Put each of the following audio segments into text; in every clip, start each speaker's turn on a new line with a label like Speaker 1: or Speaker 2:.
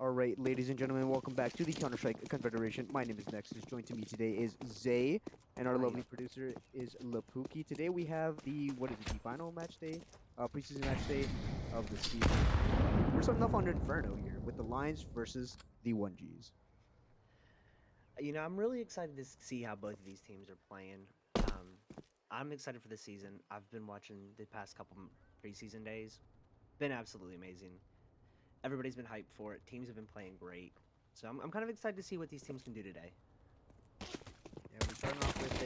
Speaker 1: All right, ladies and gentlemen, welcome back to the Counter-Strike Confederation. My name is Nexus. Joined to me today is Zay, and our lovely
Speaker 2: Hi.
Speaker 1: producer is Lapuki. Today we have the final match day, preseason match day of the season. We're starting off on Inferno here with the Lions versus the 1Gs.
Speaker 2: I'm really excited to see how both of these teams are playing. Um, I'm excited for the season. I've been watching the past couple preseason days. Been absolutely amazing. Everybody's been hyped for it. Teams have been playing great. So I'm kind of excited to see what these teams can do today.
Speaker 1: Yeah, we're starting off with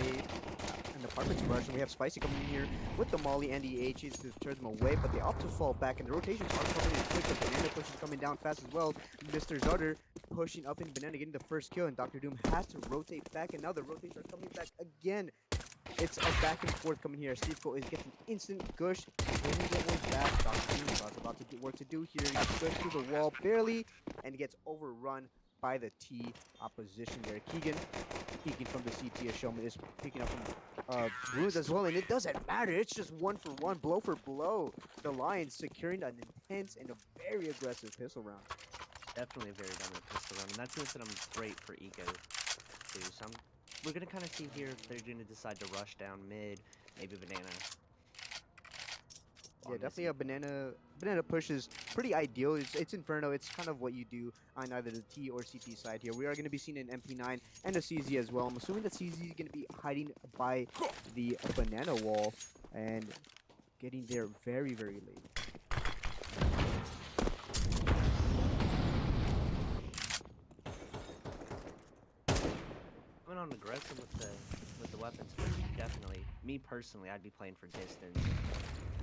Speaker 1: an apartments rush, and we have Spicy coming in here with the Molly and the H's to turn them away, but they opt to fall back, and the rotations are coming in quick. The Banana push is coming down fast as well. Mr. Zutter pushing up in Banana, getting the first kill, and Dr. Doom has to rotate back, and now the rotations are coming back again. It's a back and forth coming here. Steve Cole is getting instant gush. When he get one back, Dr. Doom is about to get work to do here. He gets through the wall barely, and gets overrun by the T opposition there. Keegan peeking from the CT as Showman is picking up from Bruins as well, and it doesn't matter. It's just one for one, blow for blow. The Lions securing an intense and a very aggressive pistol round.
Speaker 2: Definitely a very dominant pistol run, and that's going to set them great for eco too. So we're going to kind of see here if they're going to decide to rush down mid, maybe Banana.
Speaker 1: Yeah,
Speaker 2: On this
Speaker 1: definitely a banana push is pretty ideal. It's Inferno. It's kind of what you do on either the T or CT side here. We are going to be seeing an MP9 and a CZ as well. I'm assuming that CZ is going to be hiding by the banana wall and getting there very, very late.
Speaker 2: Coming on aggressive with the weapons, but definitely, me personally, I'd be playing for distance,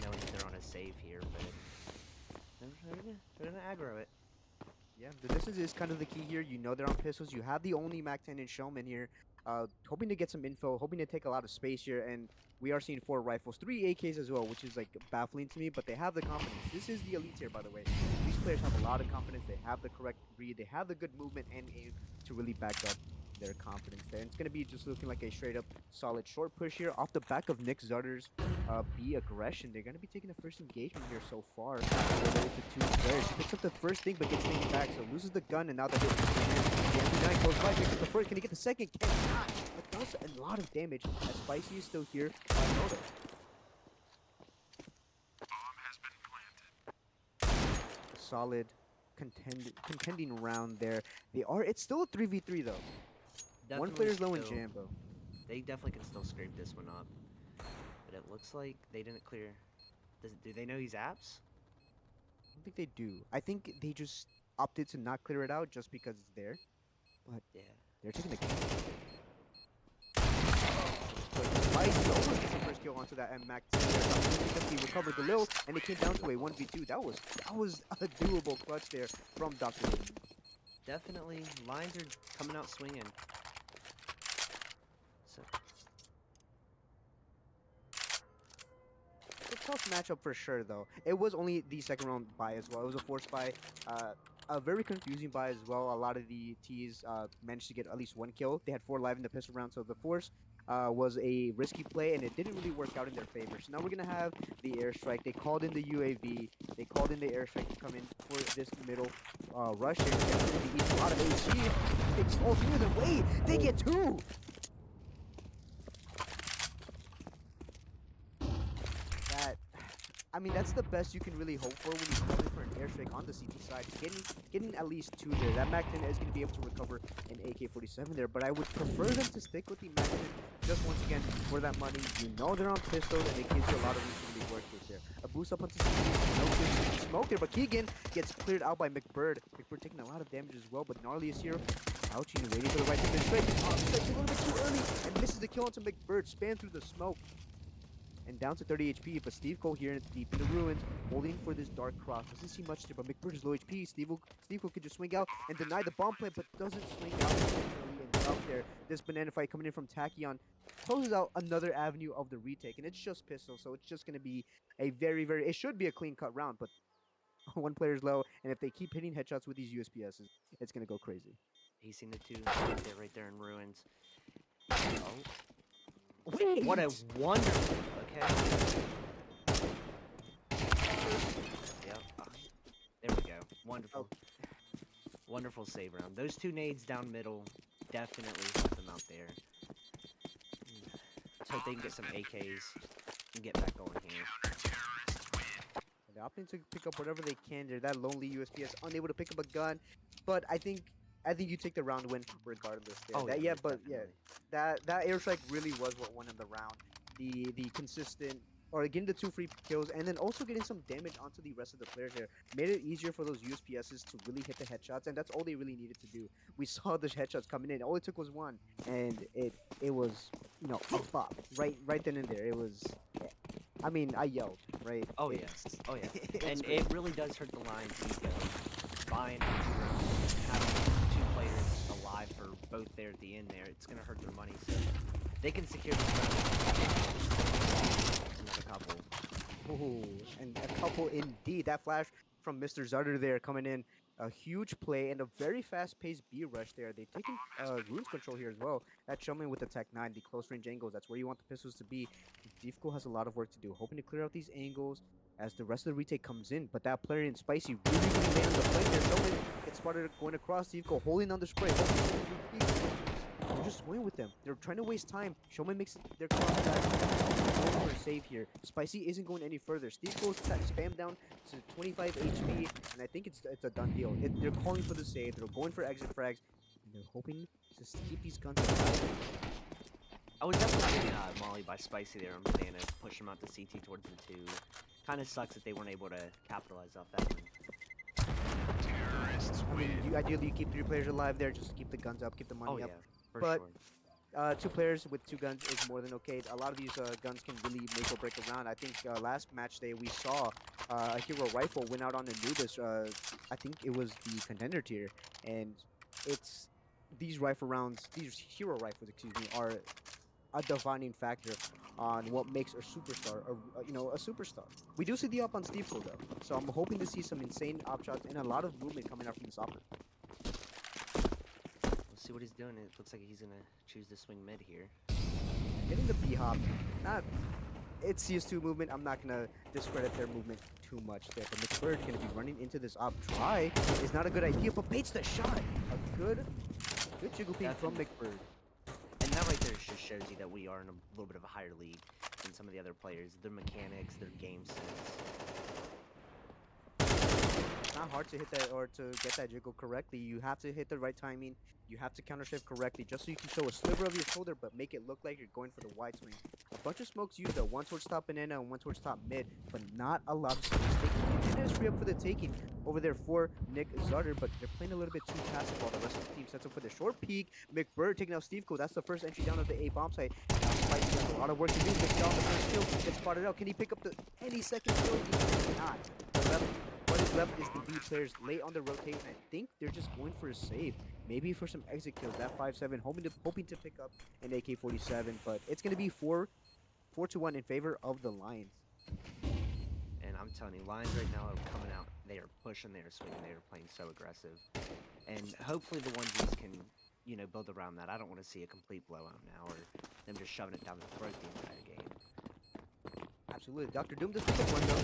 Speaker 2: knowing that they're on a save here, but they're gonna aggro it.
Speaker 1: Yeah, the distance is kind of the key here. You know they're on pistols. You have the only MAC-10 in Showman here. Hoping to get some info, hoping to take a lot of space here, and we are seeing 4 rifles, 3 AKs as well, which is like baffling to me, but they have the confidence. This is the elite tier, by the way. These players have a lot of confidence. They have the correct read. They have the good movement and aim to really back up their confidence there. And it's going to be just looking like a straight up solid short push here off the back of Nick Zutter's B aggression. They're going to be taking the first engagement here so far. Related to 2 players. He picks up the first thing but gets taken back, so loses the gun, and now the MP9 goes by, picks up the first. Can he get the second? Cannot, but does a lot of damage as Spicy is still here by Moto. Solid contending round there. It's still a 3v3 though. One
Speaker 2: Definitely
Speaker 1: player's low in
Speaker 2: still,
Speaker 1: Jambo.
Speaker 2: they definitely can still scrape this one up, but it looks like they didn't clear. Do they know he's apps?
Speaker 1: I don't think they do. I think they just opted to not clear it out just because it's there. But
Speaker 2: Yeah.
Speaker 1: they're taking the kill. But Spicy almost gets the first kill onto that MAC because he recovered the Lil, and it came down to a 1v2. That was a doable clutch there from Dr. Lee.
Speaker 2: Definitely, lines are coming out swinging. So
Speaker 1: It's a tough matchup for sure, though. It was only the second round buy as well. It was a forced buy. A very confusing buy as well. A lot of the T's managed to get at least 1 kill. They had 4 live in the pistol round, so the force was a risky play, and it didn't really work out in their favor. So now we're going to have the airstrike. They called in the UAV. They called in the airstrike to come in for this middle rush here. They eat a lot of HG. Takes all 3 of them. Wait, they get 2! I mean, that's the best you can really hope for when you call in for an airstrike on the CT side. Getting at least 2 there. That MAC-10 is going to be able to recover an AK-47 there, but I would prefer them to stick with the MAC-10 just once again for that money. You know they're on pistols, and it gives you a lot of reason to be worth it there. A boost up onto CT, no good smoke there, but Keegan gets cleared out by McBird. McBird taking a lot of damage as well, but Gnarly is here. Crouching, waiting for the right time to strike. Strikes a little bit too early, and misses the kill onto McBird. Span through the smoke. And down to 30 HP, but Steve Cole here deep in the ruins, holding for this dark cross. Doesn't see much there, but McBird is low HP. Steve Cole could just swing out and deny the bomb plant, but doesn't swing out early and out there. This banana fight coming in from Tachyon closes out another avenue of the retake, and it's just pistol, so it's just going to be a it should be a clean-cut round, but one player's low, and if they keep hitting headshots with these USPSs, it's going to go crazy.
Speaker 2: he's seen the 2 right there in ruins. Oh.
Speaker 1: Wait!
Speaker 2: What a wonderful. Okay. Yep. There we go. Wonderful. Wonderful save round. Those 2 nades down middle definitely help them out there. Let's hope they can get some AKs and get back going here.
Speaker 1: They're opting to pick up whatever they can. They're that lonely USPS, unable to pick up a gun. But I think you take the round win regardless. There.
Speaker 2: Oh,
Speaker 1: That,
Speaker 2: yeah,
Speaker 1: yeah,
Speaker 2: definitely.
Speaker 1: that airstrike really was what won him the round. The consistent or getting the 2 free kills and then also getting some damage onto the rest of the players there made it easier for those USPSs to really hit the headshots, and that's all they really needed to do. We saw the headshots coming in. All it took was one, and it was a bop right then and there. It was. I mean, I yelled, right?
Speaker 2: Oh, yeah.
Speaker 1: It's,
Speaker 2: Oh, yeah.
Speaker 1: it's
Speaker 2: And
Speaker 1: great.
Speaker 2: it really does hurt the Lions' ego. Buying having 2 players alive for both there at the end there, it's going to hurt their money. So they can secure this round. Another couple.
Speaker 1: Ooh, and a couple indeed. That flash from Mr. Zutter there coming in. A huge play and a very fast-paced B rush there. They've taken runes control here as well. That's showing with the Tech 9, the close range angles. That's where you want the pistols to be. Divko has a lot of work to do, hoping to clear out these angles as the rest of the retake comes in. But that player in Spicy really landed the play there. Showman gets spotted going across. Divko holding on the spray. They're just toying with them. They're trying to waste time. Showman makes their cross back. Going for a save here. Spicy isn't going any further. Steve goes spam down to 25 HP, and I think it's a done deal. They're calling for the save. They're going for exit frags, and they're hoping to keep these guns alive.
Speaker 2: I was definitely getting Molly by Spicy there on Banana, push him out to CT towards the 2. Kind of sucks that they weren't able to capitalize off that one.
Speaker 1: I mean, ideally you keep 3 players alive there just to keep the guns up, keep the money
Speaker 2: Oh,
Speaker 1: up.
Speaker 2: yeah, for
Speaker 1: But
Speaker 2: sure.
Speaker 1: 2 players with 2 guns is more than okay. A lot of these guns can really make or break a round. I think last match day we saw a hero rifle went out on Anubis. I think it was the contender tier, and it's these rifle rounds, these hero rifles, excuse me, are a defining factor on what makes a superstar, or a superstar. We do see the up on Steve though, so I'm hoping to see some insane op shots and a lot of movement coming out from this opper.
Speaker 2: We'll see what he's doing. It looks like he's going to choose to swing mid here.
Speaker 1: Getting the B hop, it's CS2 movement. I'm not gonna discredit their movement too much there, but McBird gonna be running into this op. Try is not a good idea, but baits the shot. A good jiggle ping from McBird.
Speaker 2: And that right there just shows you that we are in a little bit of a higher league than some of the other players. Their mechanics, their game sense.
Speaker 1: It's not hard to hit that or to get that jiggle correctly. You have to hit the right timing. You have to counter shift correctly just so you can show a sliver of your shoulder, but make it look like you're going for the wide swing. A bunch of smokes used though, one towards top banana and one towards top mid, but not a lot of space taken. It is free up for the taking over there for Nick Zutter, but they're playing a little bit too passive while the rest of the team sets up for the short peek. McBird taking out Steve Co. That's the first entry down of the A bomb site. Now Spicy has a lot of work to do. Gets down the first kill, gets spotted out. Can he pick up any second kill? He cannot. What is left is the B players late on the rotation. I think they're just going for a save. Maybe for some exit kills. That 5-7 hoping to pick up an AK-47, but it's gonna be 4-1 in favor of the Lions.
Speaker 2: And I'm telling you, Lions right now are coming out. They are pushing, they are swinging, they are playing so aggressive. And hopefully the 1Gs can, build around that. I don't want to see a complete blowout now or them just shoving it down the throat the entire game.
Speaker 1: Absolutely. Dr. Doom does pick up one though.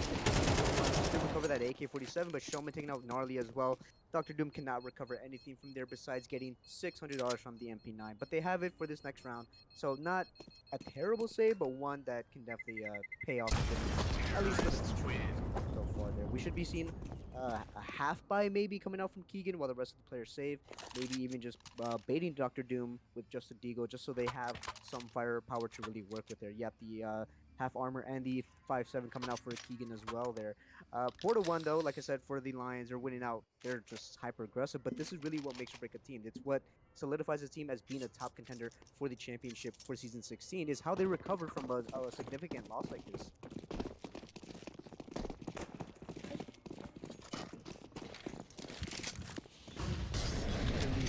Speaker 1: To recover that AK-47, but Showman taking out Gnarly as well. Dr. Doom cannot recover anything from there besides getting $600 from the MP9. But they have it for this next round. So not a terrible save, but one that can definitely pay off at least for the future so far there. We should be seeing a half buy maybe coming out from Keegan while the rest of the players save. Maybe even just baiting Dr. Doom with just a Deagle just so they have some firepower to really work with there. Yep, the half armor and the 5-7 coming out for Keegan as well there. 4-1 though, like I said, for the Lions, they're winning out. They're just hyper aggressive, but this is really what makes or break a team. It's what solidifies a team as being a top contender for the championship for season 16 is how they recover from a significant loss like this.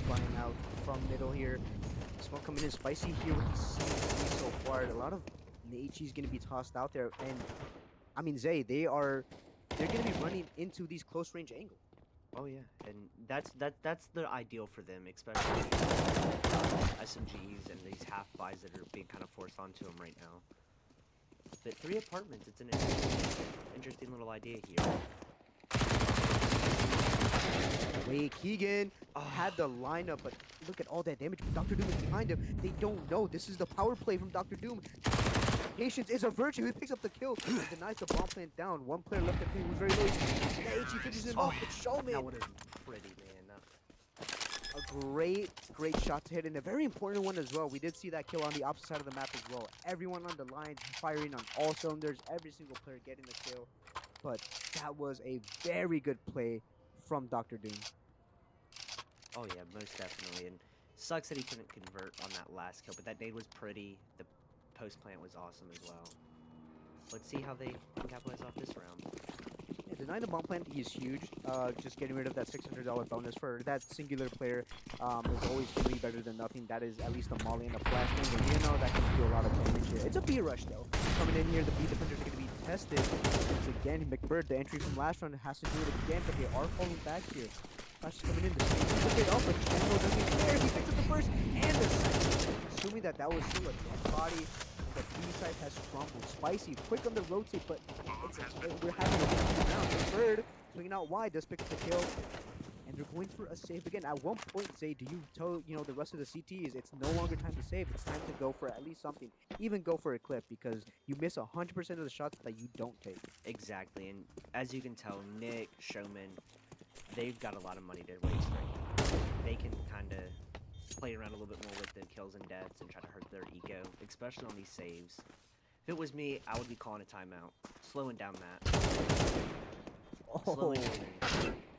Speaker 1: Flying out from middle here. Smoke coming in Spicy here with the CSC so far. A lot of Naichi is going to be tossed out there, and I mean they're going to be running into these close range angles.
Speaker 2: Oh yeah, and that's the ideal for them, especially SMGs and these half buys that are being kind of forced onto them right now. But 3 apartments, it's an interesting little idea here.
Speaker 1: Wait, Keegan had the lineup, but look at all that damage. But Dr. Doom is behind him. They don't know. This is the power play from Dr. Doom. Patience is a virtue. He picks up the kill and denies the bomb plant down. One player left at ping was very low. The HE finishes him off. It's Showman.
Speaker 2: That would have been pretty, man.
Speaker 1: A great shot to hit, and a very important one as well. We did see that kill on the opposite side of the map as well. Everyone on the lines firing on all cylinders. Every single player getting the kill. But that was a very good play from Dr. Doom.
Speaker 2: Oh yeah, most definitely. And sucks that he couldn't convert on that last kill, but that nade was pretty. The post plant was awesome as well. Let's see how they can capitalize off this round.
Speaker 1: Yeah, denying the bomb plant is huge. Just getting rid of that $600 bonus for that singular player is always going to be better than nothing. That is at least a molly and a flash thing. And you know that can do a lot of damage here. It's a B rush though. Coming in here, the B defenders are going to be tested. Once again, McBird, the entry from last round, has to do it again, but they are falling back here. Flash is coming in. The same thing it off, but General doesn't care. He picks up the first and the second. Assuming that was still a dead body. The B side has crumbled. Spicy, quick on the rotate, but we're having a round. The third, swinging out wide, does pick up the kill. And they're going for a save again. At one point, Zay, do you tell the rest of the CTs it's no longer time to save? It's time to go for at least something. Even go for a clip, because you miss 100% of the shots that you don't take.
Speaker 2: Exactly, and as you can tell, Nick, Showman, they've got a lot of money to waste right now. They can kind of play around a little bit more with the kills and deaths and try to hurt their ego, especially on these saves. If it was me, I would be calling a timeout, slowing down that.
Speaker 1: Oh.
Speaker 2: Slowing down.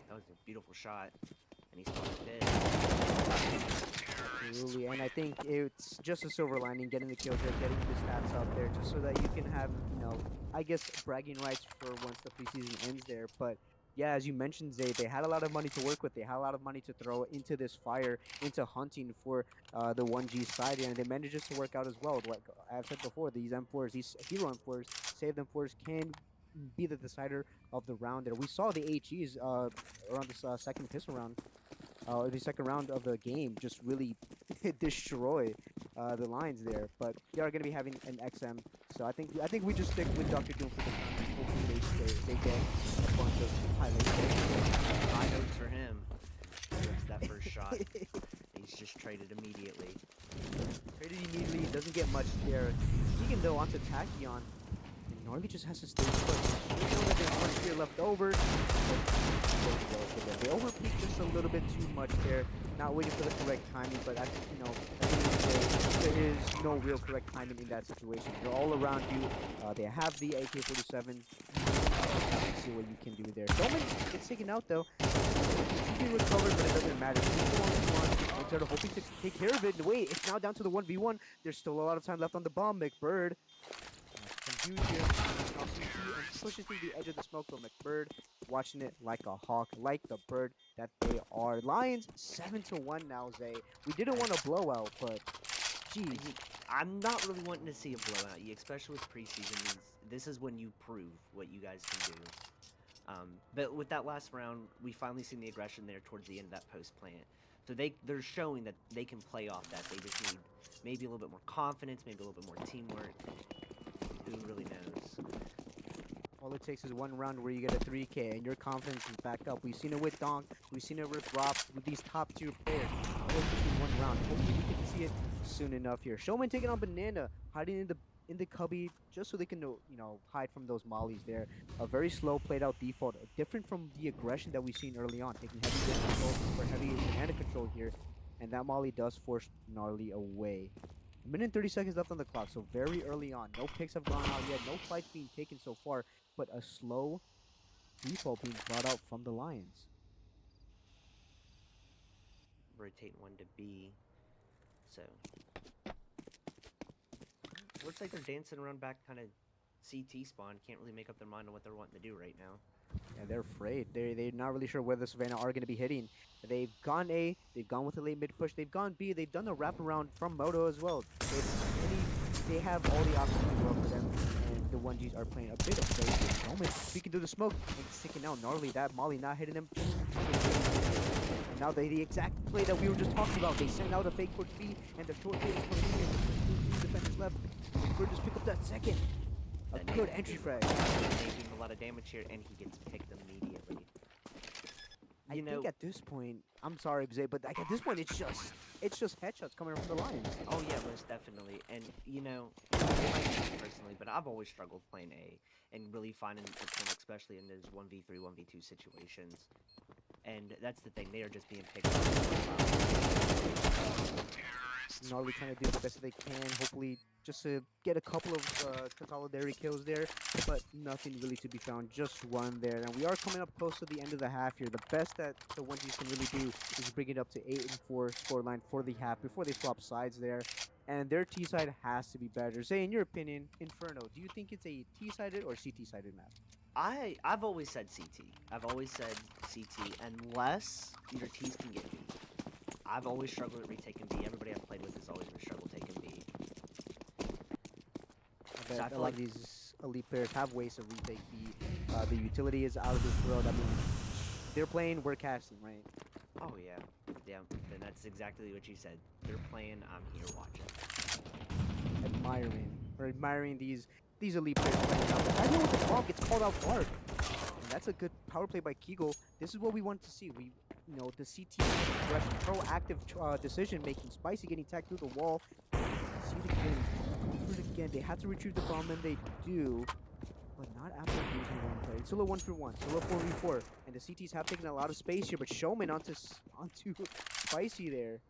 Speaker 2: That was a beautiful shot, and he's dead.
Speaker 1: Absolutely, and I think it's just a silver lining, getting the kill there, getting the stats out there, just so that you can have, I guess, bragging rights for once the preseason ends there. But yeah, as you mentioned, Zay, they had a lot of money to work with. They had a lot of money to throw into this fire, into hunting for the 1G side, and they managed to work out as well. Like I've said before, these M4s, these hero M4s, save M4s can be the decider of the round there. We saw the HEs around this second pistol round, or the second round of the game, just really destroy the lines there. But they are going to be having an XM, so I think we just stick with Dr. Doom for the time. Hopefully they get a bunch of highlights.
Speaker 2: High notes for him. Gets that first shot. He's just traded immediately.
Speaker 1: Doesn't get much there. Keegan though onto Tachyon. Gnarly just has to stay put. You know that there's one spear left over. They overpeak just a little bit too much there. Not waiting for the correct timing, but I think, at the end of the day, there is no real correct timing in that situation. They're all around you. They have the AK-47s. See what you can do there. Showman gets taken out though. He can recover, but it doesn't matter. They're hoping to take care of it. Wait, it's now down to the 1v1. There's still a lot of time left on the bomb. McBird. Huge here, and pushes through the edge of the smoke, but McBird watching it like a hawk, like the bird that they are. Lions 7-1 now, Zay. We didn't want a blowout, but geez.
Speaker 2: I'm not really wanting to see a blowout, especially with preseason. This is when you prove what you guys can do. But with that last round, we finally seen the aggression there towards the end of that post plant. So they're showing that they can play off that. They just need maybe a little bit more confidence, maybe a little bit more teamwork. Who really knows?
Speaker 1: All it takes is one round where you get a 3K and your confidence is back up. We've seen it with Donk, we've seen it with Rob, with these top tier players. All it takes is one round. Hopefully we can see it soon enough here. Showman taking on Banana, hiding in the cubby just so they can hide from those mollies there. A very slow played out default, different from the aggression that we've seen early on, taking heavy gun control or heavy banana control here, and that molly does force Gnarly away. A minute and 30 seconds left on the clock, so very early on. No picks have gone out yet, no fights being taken so far, but a slow default being brought out from the Lions.
Speaker 2: Rotate one to B. So looks like they're dancing around back kind of CT spawn. Can't really make up their mind on what they're wanting to do right now.
Speaker 1: Yeah, they're afraid. They're not really sure where the Savannah are going to be hitting. They've gone A, they've gone with a late mid push, they've gone B, they've done the wraparound from Moto as well. They have all the options in the world for them, and the 1Gs are playing a bit afraid. Moment speaking through the smoke and sticking out Gnarly. That molly not hitting them. And now the exact play that we were just talking about. They send out a fake towards B, and the short play is going to be two defenders left. We're just pick up that second. A good entry frag.
Speaker 2: Making a lot of damage here, and he gets picked immediately.
Speaker 1: I
Speaker 2: You
Speaker 1: think
Speaker 2: know,
Speaker 1: at this point, I'm sorry, Zay, but like at this point, it's just headshots coming from the Lions.
Speaker 2: oh yeah, most definitely. And you know, it might be me personally, but I've always struggled playing A and really finding the point, especially in those 1v3, 1v2 situations. And that's the thing; they are just being picked up.
Speaker 1: Gnarly trying to do the best that they can, hopefully just to get a couple of consolidatory kills there, but nothing really to be found. Just one there, and we are coming up close to the end of the half here. The best that the onesies can really do is bring it up to 8-4 scoreline for the half before they swap sides there. And their T side has to be better. Say, in your opinion, Inferno, do you think it's a T sided or CT sided map?
Speaker 2: I've always said CT. I've always said CT unless your T's can get B. I've always struggled at retaking B. Everybody I've played with has always been struggle taking B.
Speaker 1: I
Speaker 2: So
Speaker 1: bet
Speaker 2: I
Speaker 1: a
Speaker 2: feel
Speaker 1: lot
Speaker 2: like
Speaker 1: of these elite players have ways to retake B. The utility is out of this world. I mean, they're playing, we're casting, right?
Speaker 2: oh yeah, yeah. Then that's exactly what you said. They're playing. I'm here watching.
Speaker 1: Admiring these elite players right now. But I know what the bomb gets called out guard. And that's a good power play by Kegel. This is what we want to see. The CT aggression, proactive decision making. Spicy getting tagged through the wall. See it again. Go for it again. They have to retrieve the bomb, and they do. But not after losing one play. Solo 1-for-1, solo 4v4, and the CTs have taken a lot of space here. But Showman onto Spicy there.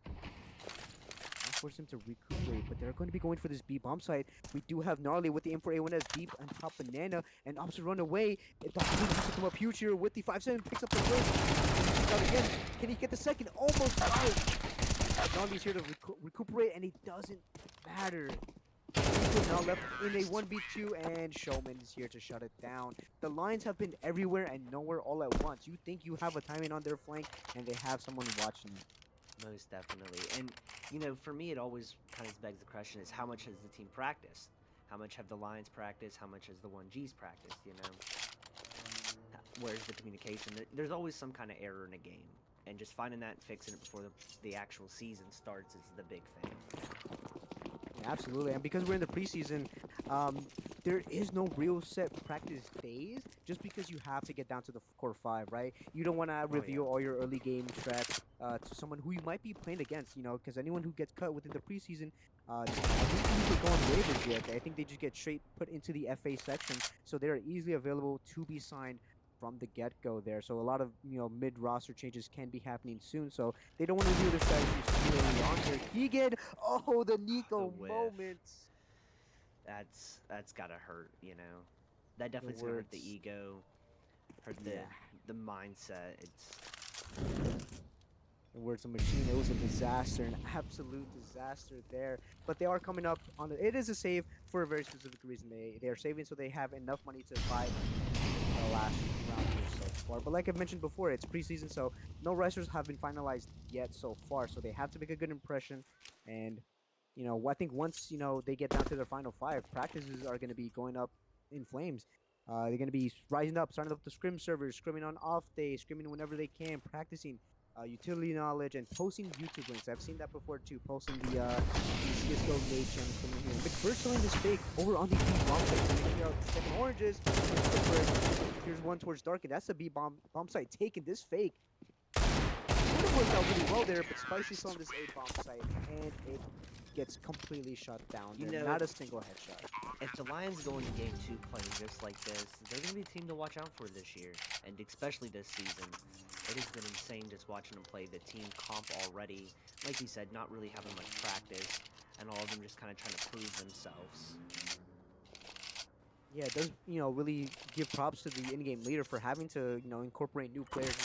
Speaker 1: I'll force him to recuperate, but they're going to be going for this B bomb site. We do have Gnarly with the M4A1S deep on top Banana, and Opposite run away. The opportunity to come up huge here with the 5-7, picks up the first. Out again. Can he get the second? Almost right. Gnarly's here to recuperate, and it doesn't matter. He's now left in a 1v2, and Showman is here to shut it down. The Lions have been everywhere and nowhere all at once. You think you have a timing on their flank, and they have someone watching you.
Speaker 2: Most definitely. And you know, for me, it always kind of begs the question: is how much has the team practiced? How much have the Lions practiced? How much has the 1Gs practiced? You know, where's the communication? There's always some kind of error in a game, and just finding that and fixing it before the actual season starts is the big thing.
Speaker 1: Yeah, absolutely, and because we're in the preseason, there is no real set practice days. Just because you have to get down to the core five, right? You don't want to
Speaker 2: Oh yeah.
Speaker 1: reveal all your early game strats to someone who you might be playing against. Because anyone who gets cut within the preseason, I don't think they go on waivers yet. I think they just get straight put into the FA section, so they are easily available to be signed from the get-go there. So a lot of mid-roster changes can be happening soon. So they don't want to reveal their strategies too early on here. Keegan, oh, the
Speaker 2: The
Speaker 1: Nico
Speaker 2: whiff.
Speaker 1: moments.
Speaker 2: That's gotta hurt. You know, that
Speaker 1: The
Speaker 2: definitely's gonna hurt the
Speaker 1: words.
Speaker 2: ego, hurt
Speaker 1: Yeah.
Speaker 2: the mindset. It's
Speaker 1: The words of machine. It was a disaster, an absolute disaster there. But they are coming up on it. It is a save for a very specific reason. They are saving so they have enough money to buy the last round here so far. But like I've mentioned before, it's preseason, so no rosters have been finalized yet so far. So they have to make a good impression. And I think once they get down to their final five, practices are going to be going up in flames. They're going to be rising up, starting up the scrim servers, scrimming on off days, scrimming whenever they can, practicing utility knowledge, and posting YouTube links. I've seen that before too, posting the CSGO Nate channels coming here. McBird showing this fake over on the B bomb site. So you know, second oranges. Here's one towards Dark, and that's the B bomb site taking this fake. Would have worked out really well there, but Spicy saw on this A bomb site, and it gets completely shut down.
Speaker 2: you
Speaker 1: There,
Speaker 2: know
Speaker 1: not a single headshot.
Speaker 2: if the Lions go into game two playing just like this, they're gonna be a team to watch out for this year, and especially this season. It has been insane just watching them play. The team comp already, like you said, not really having much practice, and all of them just kind of trying to prove themselves.
Speaker 1: Yeah, it does really give props to the in-game leader for having to incorporate new players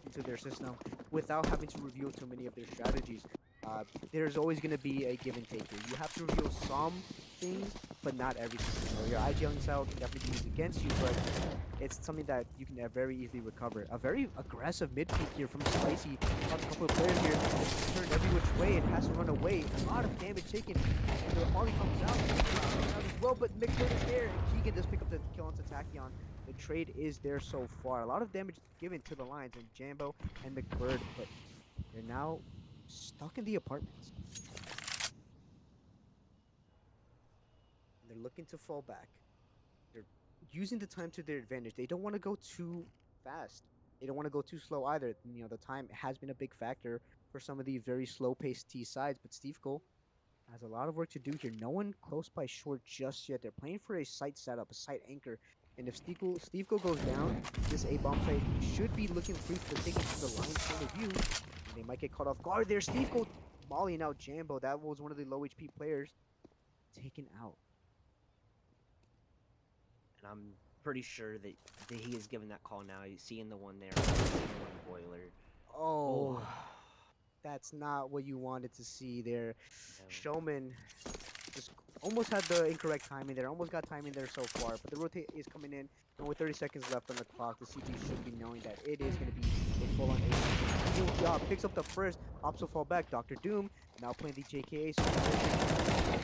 Speaker 1: into their system without having to reveal too many of their strategies. Uh, there's always going to be a give and take here. You have to reveal some things, but not everything. Your IGLing style can definitely be used against you, but it's something that you can very easily recover. A very aggressive mid peek here from Spicy. A couple of players here turned every which way and has to run away. A lot of damage taken. And the Molly comes out as well, but McBird is there. And Keegan does pick up the kill onto Tachyon. The trade is there so far. A lot of damage given to the Lions and Jambo and McBird, but they're now stuck in the apartments. And they're looking to fall back. They're using the time to their advantage. They don't want to go too fast. They don't want to go too slow either. The time has been a big factor for some of these very slow-paced T sides, but Steve Cole has a lot of work to do here. No one close by short just yet. They're playing for a site setup, a site anchor. And if Steve Cole goes down, this A-bomb site should be looking free for the taking from the Lions' point of view. And they might get caught off guard there. Steve Cole mollying out Jambo. That was one of the low HP players taken out.
Speaker 2: And I'm pretty sure that he is giving that call now. He's seeing the one there, seeing the one boiler.
Speaker 1: Oh, that's not what you wanted to see there.
Speaker 2: No.
Speaker 1: Showman just almost had the incorrect timing there. Almost got timing there so far, but the rotate is coming in, and with 30 seconds left on the clock, the CT should be knowing that it is going to be a full-on ace. Picks up the first, opts will fall back. Dr. Doom now playing the JKA, so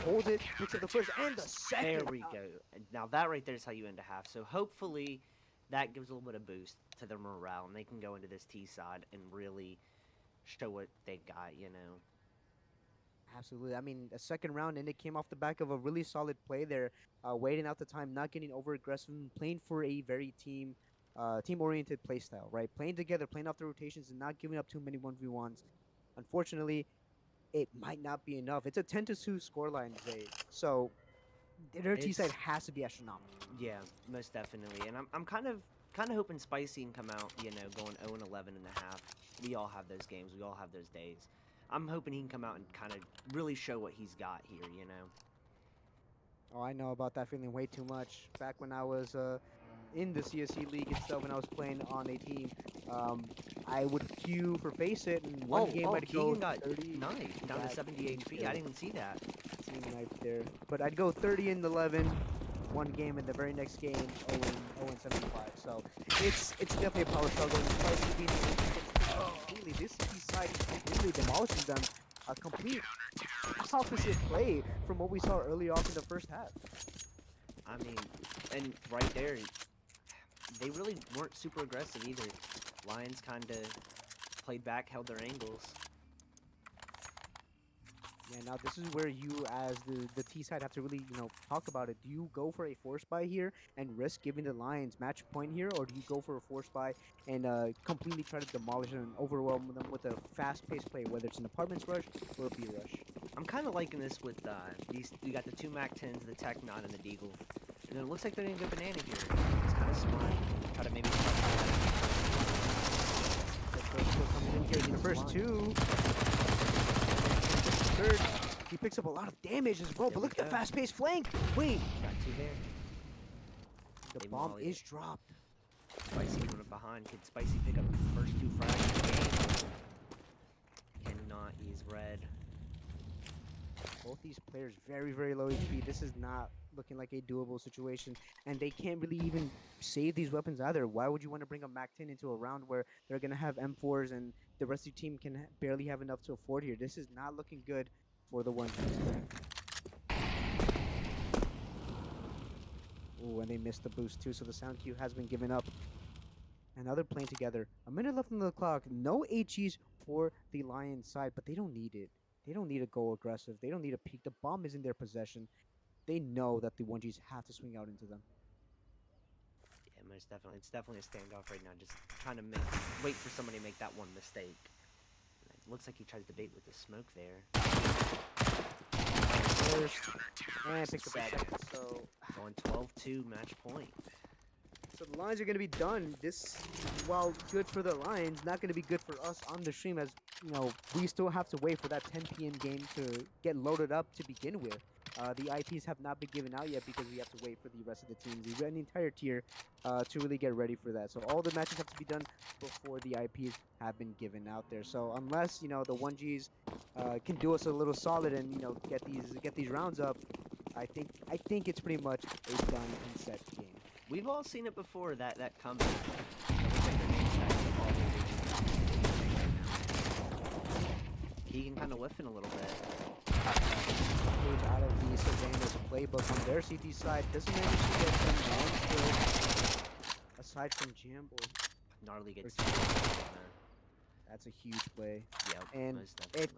Speaker 1: holds it, picks up the first and the second.
Speaker 2: There we go. And now that right there is how you end a half. So hopefully that gives a little bit of boost to their morale, and they can go into this T side and really show what they got.
Speaker 1: Absolutely. I mean, a second round, and it came off the back of a really solid play there, waiting out the time, not getting over aggressive, and playing for a very team-oriented play style, right? Playing together, playing off the rotations, and not giving up too many 1v1s. Unfortunately, it might not be enough. It's a 10-2 scoreline today, so their T side has to be astronomical.
Speaker 2: Yeah, most definitely. And I'm kind of hoping Spicy can come out, going 0-11 and a half. We all have those games. We all have those days. I'm hoping he can come out and kind of really show what he's got here.
Speaker 1: Oh, I know about that feeling way too much. Back when I was in the CSC league itself, when I was playing on a team, I would queue for Face It, and one game I'd go
Speaker 2: got
Speaker 1: 30.
Speaker 2: knifed down to 70 HP. I didn't even see that.
Speaker 1: Team knife there, but I'd go 30-11, one game, and the very next game 0-75. So it's definitely a power struggle. Spicy being completely this side completely demolishing them. A complete opposite play from what we saw early off in the first half.
Speaker 2: I mean, and right there, they really weren't super aggressive either. Lions kind of played back, held their angles.
Speaker 1: Yeah, now this is where you, as the T side, have to really talk about it. Do you go for a force buy here and risk giving the Lions match point here, or do you go for a force buy and completely try to demolish them and overwhelm them with a fast-paced play, whether it's an apartments rush or a B rush?
Speaker 2: I'm kind of liking this with these. You got the two Mac-10s, the Tech 9, and the Deagle. And it looks like they're gonna go banana here. It's kind of smart. Try to maybe.
Speaker 1: The first two coming in here. The first two. Third, he picks up a lot of damage as well. But look at the fast-paced flank. Wait,
Speaker 2: Got two there.
Speaker 1: the bomb is dropped.
Speaker 2: Spicy coming up behind. Could Spicy pick up the first two frags of the game? Cannot. He's red.
Speaker 1: Both these players very, very low HP. This is not looking like a doable situation, and they can't really even save these weapons either. Why would you want to bring a MAC-10 into a round where they're going to have M4s and the rest of your team can barely have enough to afford here? This is not looking good for the 1Gs. Ooh, and they missed the boost too, so the sound cue has been given up. And now they're playing together. A minute left on the clock. No HEs for the Lions side, but they don't need it. They don't need to go aggressive. They don't need to peek. The bomb is in their possession. They know that the 1Gs have to swing out into them.
Speaker 2: Yeah, most definitely. It's definitely a standoff right now. Just trying to wait for somebody to make that one mistake. It looks like he tries to bait with the smoke there.
Speaker 1: First, and picks up the second. So
Speaker 2: going 12-2 match point.
Speaker 1: So the Lions are going to be done. This, while good for the Lions, not going to be good for us on the stream, as we still have to wait for that 10 p.m. game to get loaded up to begin with. The IPs have not been given out yet because we have to wait for the rest of the teams, the entire tier, to really get ready for that. So all the matches have to be done before the IPs have been given out there. So unless the 1Gs can do us a little solid and get these rounds up, I think it's pretty much a done and set game.
Speaker 2: We've all seen it before, that comeback. Keegan kind of whiffing a little bit.
Speaker 1: Out of the Savannah's playbook on their CT side. Doesn't manage to get them one kill aside from Jambo.
Speaker 2: Gnarly gets
Speaker 1: That's a huge play.
Speaker 2: Yeah,
Speaker 1: and
Speaker 2: most definitely.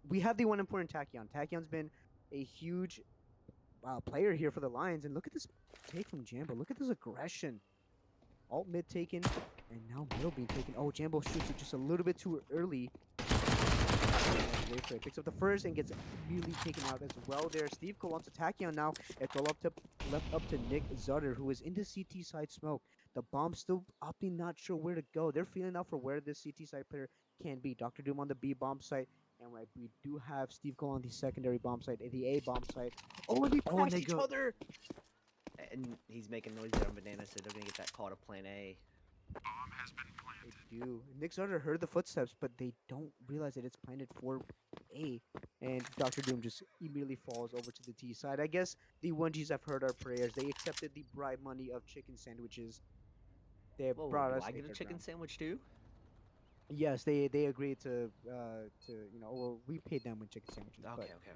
Speaker 1: We have the one important Tachyon. Takyon's been a huge player here for the Lions, and look at this take from Jambo. Look at this aggression. Alt mid taken, and now middle being taken. Oh, Jambo shoots it just a little bit too early. Wait for it. Picks up the first and gets immediately taken out as well there. Steve Cole wants to Tachyon now. It's all up to left up to Nick Zutter, who is in the CT side smoke. The bomb still opting, not sure where to go. They're feeling out for where this CT side player can be. Dr. Doom on the B bomb site. And we do have Steve Cole on the secondary bomb site, the A bomb site. Oh, and they passed
Speaker 2: they
Speaker 1: each
Speaker 2: go.
Speaker 1: other!
Speaker 2: And he's making noise there on Banana, so they're gonna get that call to Plan A.
Speaker 1: They do. Nick Zutter heard the footsteps, but they don't realize that it's planted for A. And Dr. Doom just immediately falls over to the T side. I guess the 1Gs have heard our prayers. They accepted the bribe money of chicken sandwiches. They
Speaker 2: Whoa,
Speaker 1: brought
Speaker 2: do
Speaker 1: us
Speaker 2: I
Speaker 1: a
Speaker 2: get a
Speaker 1: third
Speaker 2: chicken
Speaker 1: round.
Speaker 2: sandwich too?
Speaker 1: Yes, they agreed to well, we paid them with chicken sandwiches.
Speaker 2: Okay,
Speaker 1: But
Speaker 2: okay,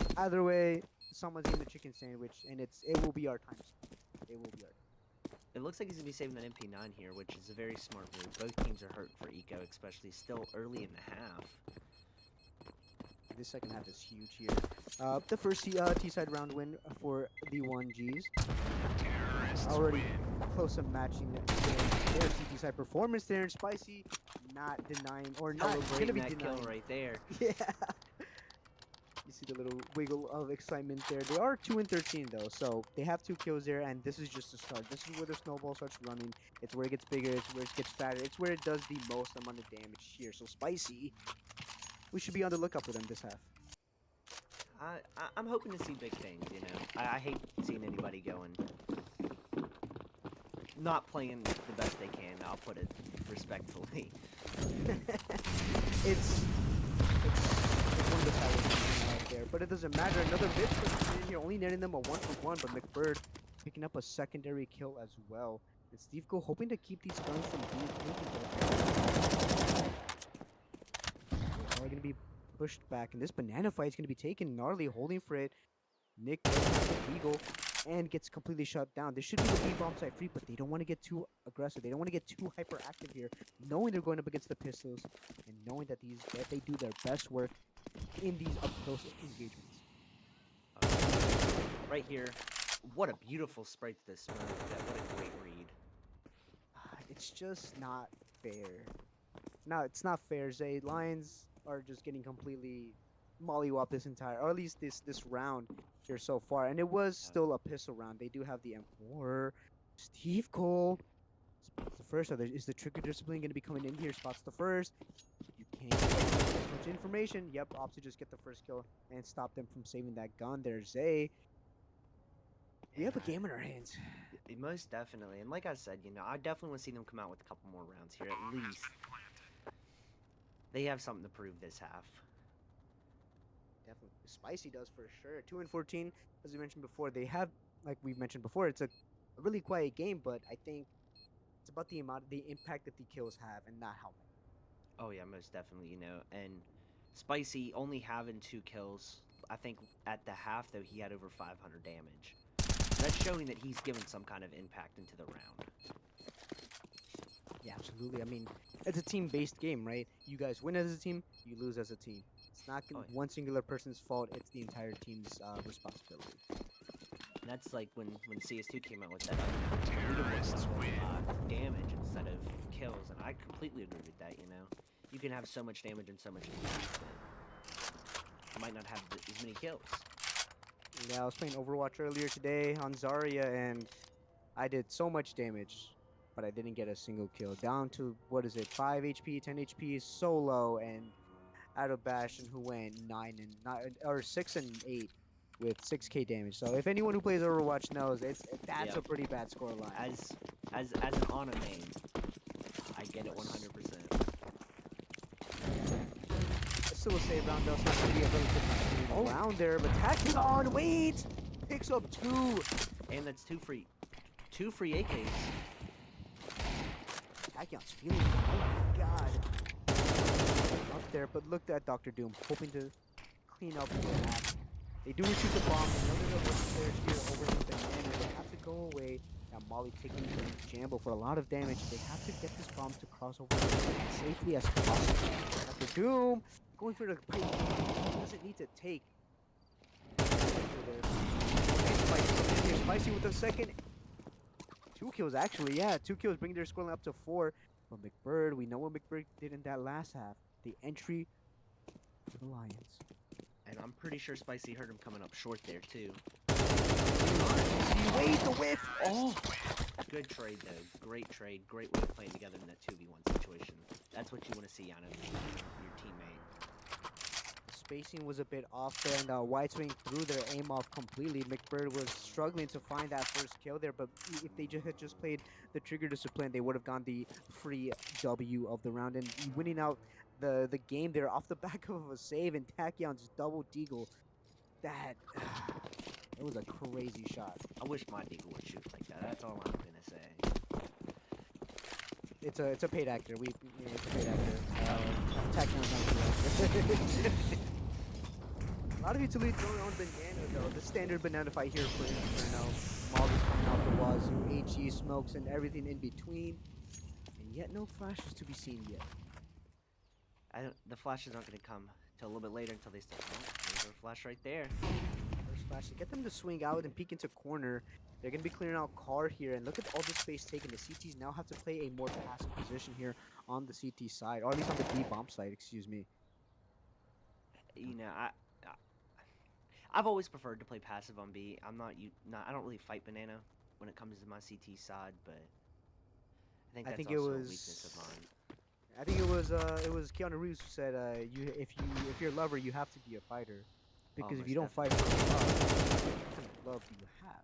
Speaker 2: okay.
Speaker 1: either way, someone's getting the chicken sandwich, and it will be our time. It will be our time.
Speaker 2: It looks like he's gonna be saving that MP9 here, which is a very smart move. Both teams are hurt for Eco, especially still early in the half.
Speaker 1: This second half is huge here. The first T-side round win for the 1Gs. Already close to matching their CT side performance there, and Spicy not denying or not gonna
Speaker 2: Celebrating
Speaker 1: be
Speaker 2: that
Speaker 1: denying.
Speaker 2: kill right there.
Speaker 1: Yeah. You see the little wiggle of excitement there. They are 2-13 though, so they have 2 kills there, and this is just the start. This is where the snowball starts running. It's where it gets bigger. It's where it gets fatter. It's where it does the most amount of damage here. So Spicy, we should be on the lookout for them this half.
Speaker 2: I'm hoping to see big things, you know. I hate seeing anybody going not playing the best they can. I'll put it respectfully.
Speaker 1: it's one of the powers out there, but it doesn't matter. Another mid person in here, only netting them a 1-for-1, but McBird picking up a secondary kill as well. And Steve Go hoping to keep these guns from being taken. They're all gonna be pushed back, and this banana fight is gonna be taken. Gnarly holding for it. Nick does have the Eagle and gets completely shut down. This should be the B-bomb site free, but they don't want to get too aggressive. They don't want to get too hyperactive here, knowing they're going up against the pistols and knowing that they do their best work in these up-close engagements.
Speaker 2: Right here, what a beautiful spray to this smoke. What a great read.
Speaker 1: It's just not fair. No, it's not fair, Zay. Lions are just getting completely mollywop this entire, or at least this round here so far, and it was still a pistol round. They do have the M4. Steve Cole spots the first. Is the trigger discipline going to be coming in here? Spots the first. You can't get as much information. Yep, opts to just get the first kill and stop them from saving that gun. There's Zay. We have a game in our hands.
Speaker 2: Most definitely, and like I said, you know, I definitely want to see them come out with a couple more rounds here at least. They have something to prove this half.
Speaker 1: Definitely. Spicy does for sure. 2-14, as we mentioned before. They have, like we mentioned before, it's a really quiet game, but I think it's about the impact that the kills have and not how many.
Speaker 2: Oh yeah, most definitely, you know, and Spicy only having 2 kills. I think at the half though he had over 500 damage. That's showing that he's given some kind of impact into the round.
Speaker 1: Yeah, absolutely. I mean, it's a team-based game, right? You guys win as a team, you lose as a team. It's not one singular person's fault. It's the entire team's responsibility.
Speaker 2: And that's like when CS2 came out with that damage instead of kills, and I completely agree with that. You know, you can have so much damage and so much damage, but you might not have as many kills.
Speaker 1: Yeah, I was playing Overwatch earlier today on Zarya, and I did so much damage, but I didn't get a single kill. Down to, what is it, 5 HP, 10 HP, solo, and out of Bastion, who went 6 and 8 with 6k damage. So if anyone who plays Overwatch knows, that's a pretty bad score line.
Speaker 2: As an Ana main, I get it 100%.
Speaker 1: I still will say round else not going to be a relatively round there, but Tachyon, wait! Picks up 2!
Speaker 2: And that's 2 free AKs.
Speaker 1: Tachyon's feeling it. Oh my god. Up there, but look at Dr. Doom, hoping to clean up the map. They do receive the bomb, another of the players here over the banana. They have to go away. Now Molly taking Jambo for a lot of damage. They have to get this bomb to cross over as safely as possible. Dr. Doom going for the pipe. He doesn't need to take. Spicy with the second. 2 kills actually. Yeah, 2 kills, bringing their scoreline up to 4. But McBird, we know what McBird did in that last half. The entry for the Lions.
Speaker 2: And I'm pretty sure Spicy heard him coming up short there too.
Speaker 1: Wait, the whiff!
Speaker 2: Oh, good trade though. Great trade. Great way of playing together in that 2v1 situation. That's what you want to see out of your teammate.
Speaker 1: Spacing was a bit off there, and White Swing threw their aim off completely. McBird was struggling to find that first kill there, but if they had just played the trigger discipline, they would have gone the free W of the round and winning out the game there off the back of a save and Tachion's double deagle. That it was a crazy shot.
Speaker 2: I wish my deagle would shoot like that. That's all I'm gonna say.
Speaker 1: It's a paid actor. It's a paid actor. Tachion's not a paid actor. A lot of utilities going on banana though. The standard banana fight here for Inferno. Molly's coming out the wazoo, HE smokes and everything in between. And yet no flashes to be seen yet.
Speaker 2: The flashes aren't gonna come till a little bit later until they start. Oh, there's a flash right there.
Speaker 1: First flash to get them to swing out and peek into corner. They're gonna be clearing out car here, and look at all this space taken. The CTs now have to play a more passive position here on the CT side, or at least on the B bomb side, excuse me.
Speaker 2: You know, I've always preferred to play passive on B. I don't really fight banana when it comes to my CT side, but I think that's also a weakness of mine.
Speaker 1: I think it was Keanu Reeves who said, if you're a lover, you have to be a fighter, because if you don't fight for love, what kind of love do you have?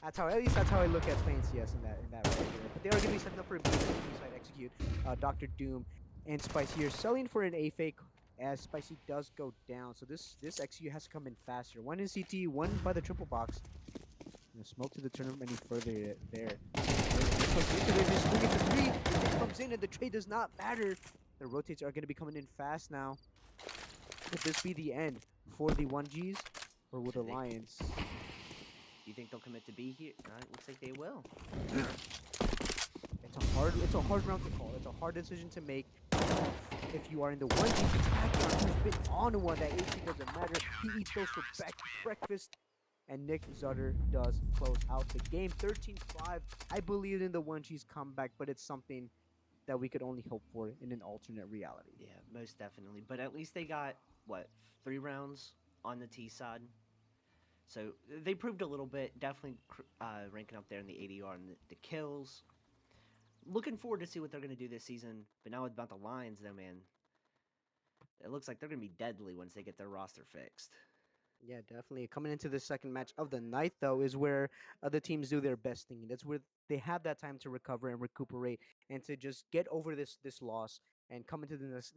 Speaker 1: I think at least that's how I look at playing CS in that right there. But they are going to be setting up for a B side execute. Dr. Doom and Spicy here selling for an A fake as Spicy does go down. So this execute has to come in faster. One in CT, one by the triple box. Smoke to the turn any further there. They're just moving to 3. The trade comes in and the trade does not matter. The rotates are going to be coming in fast now. Could this be the end for the 1Gs or will the Lions?
Speaker 2: You think they'll commit to B here? It looks like they will.
Speaker 1: It's a hard round to call. It's a hard decision to make. If you are in the 1G attack, who's been on one, that 18 doesn't matter. He eats those for breakfast. And Nick Zutter does close out the game. 13-5. I believe in the 1G's comeback, but it's something that we could only hope for in an alternate reality.
Speaker 2: Yeah, most definitely. But at least they got, 3 rounds on the T side. So they proved a little bit. Definitely ranking up there in the ADR and the kills. Looking forward to see what they're going to do this season. But now about the Lions, though, man. It looks like they're going to be deadly once they get their roster fixed.
Speaker 1: Yeah, definitely. Coming into the second match of the night, though, is where other teams do their best thing. That's where they have that time to recover and recuperate and to just get over this loss and come into this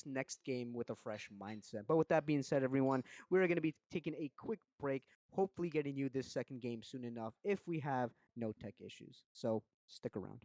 Speaker 1: next game with a fresh mindset. But with that being said, everyone, we're going to be taking a quick break, hopefully getting you this second game soon enough if we have no tech issues. So stick around.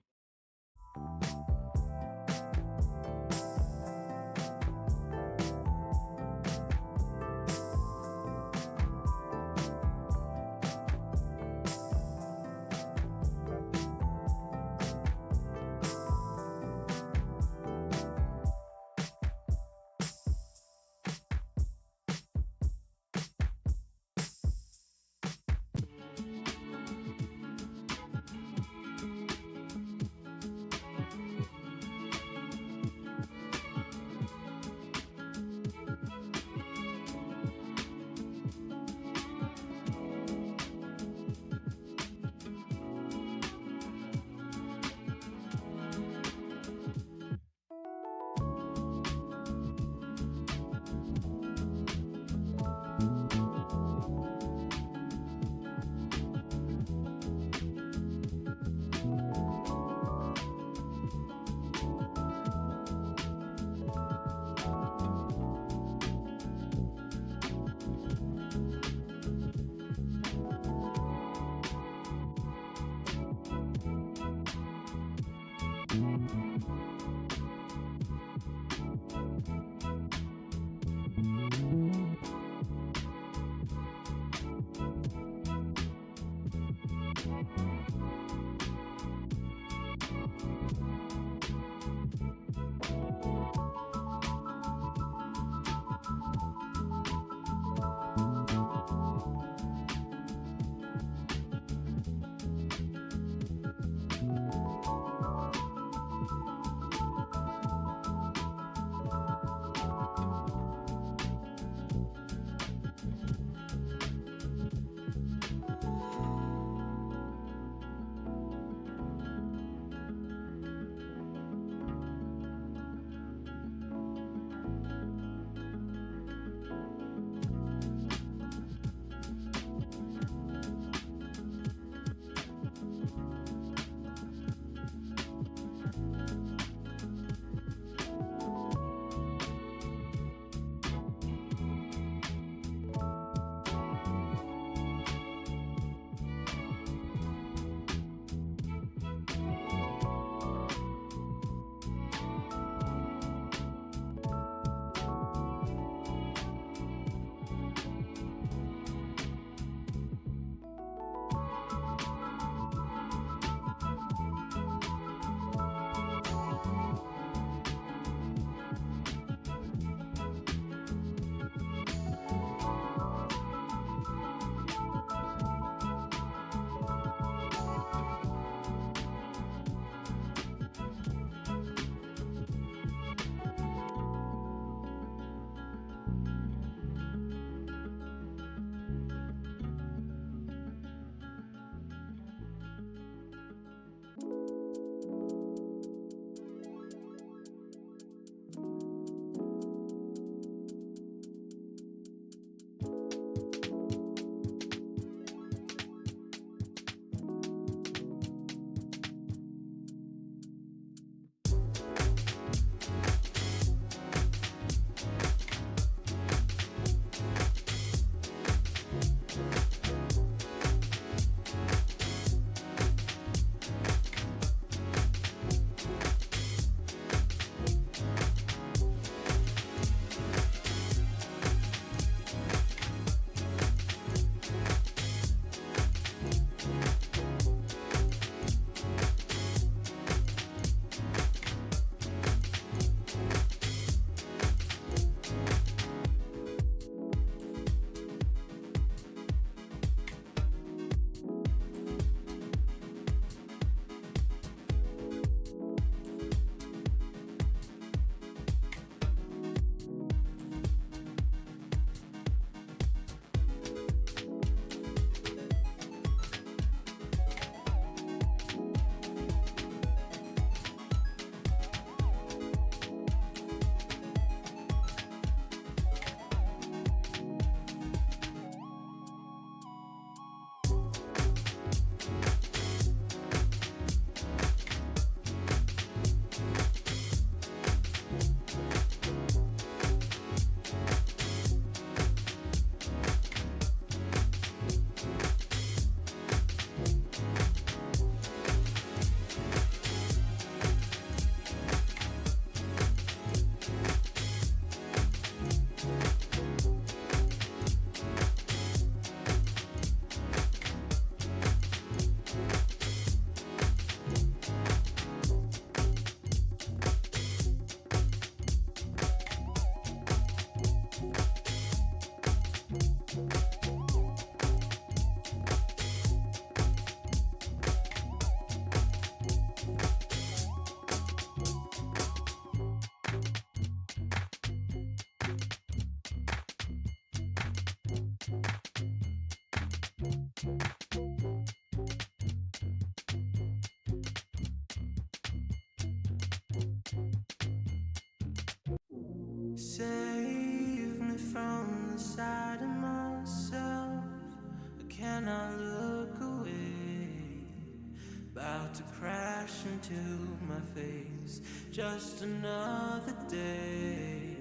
Speaker 3: Just another day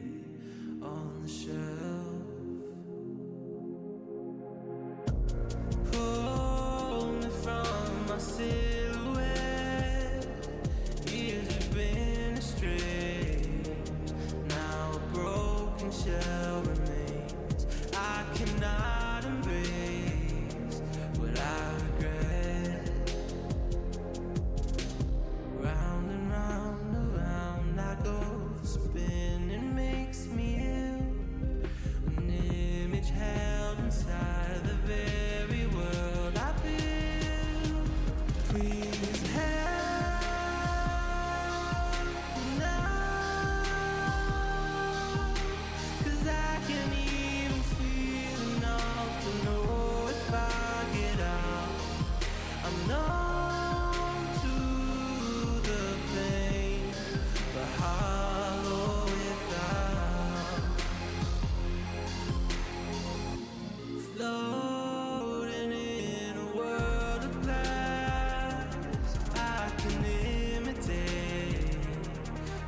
Speaker 3: on the shelf. Pull me from my silhouette. Years have been astray. Now a broken shell remains. I cannot embrace what I regret. Round and round, around I go. The spinning makes me ill. An image held inside the very world I build. Please help now, 'cause I can't even feel enough to know if I get out. I'm numb to the pain, but hollow without. Floating in a world of glass, I can imitate.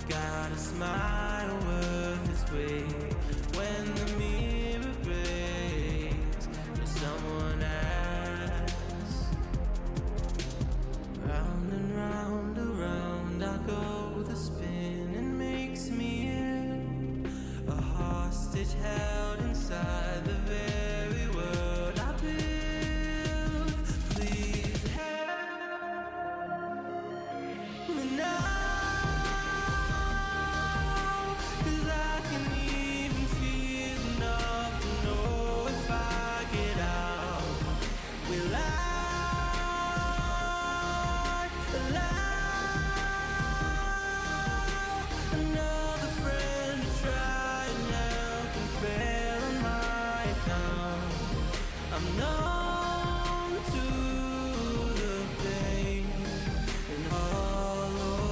Speaker 3: Got a smile worth its weight when the mirror breaks. Will someone asks? Round and round, around I go. The spinning makes me ill. A hostage held inside the very world I build. Please help me now, 'cause I can even feel enough to know if I get out. Will I allow another friend to try and help and fail on my account? I'm numb to the pain and hollow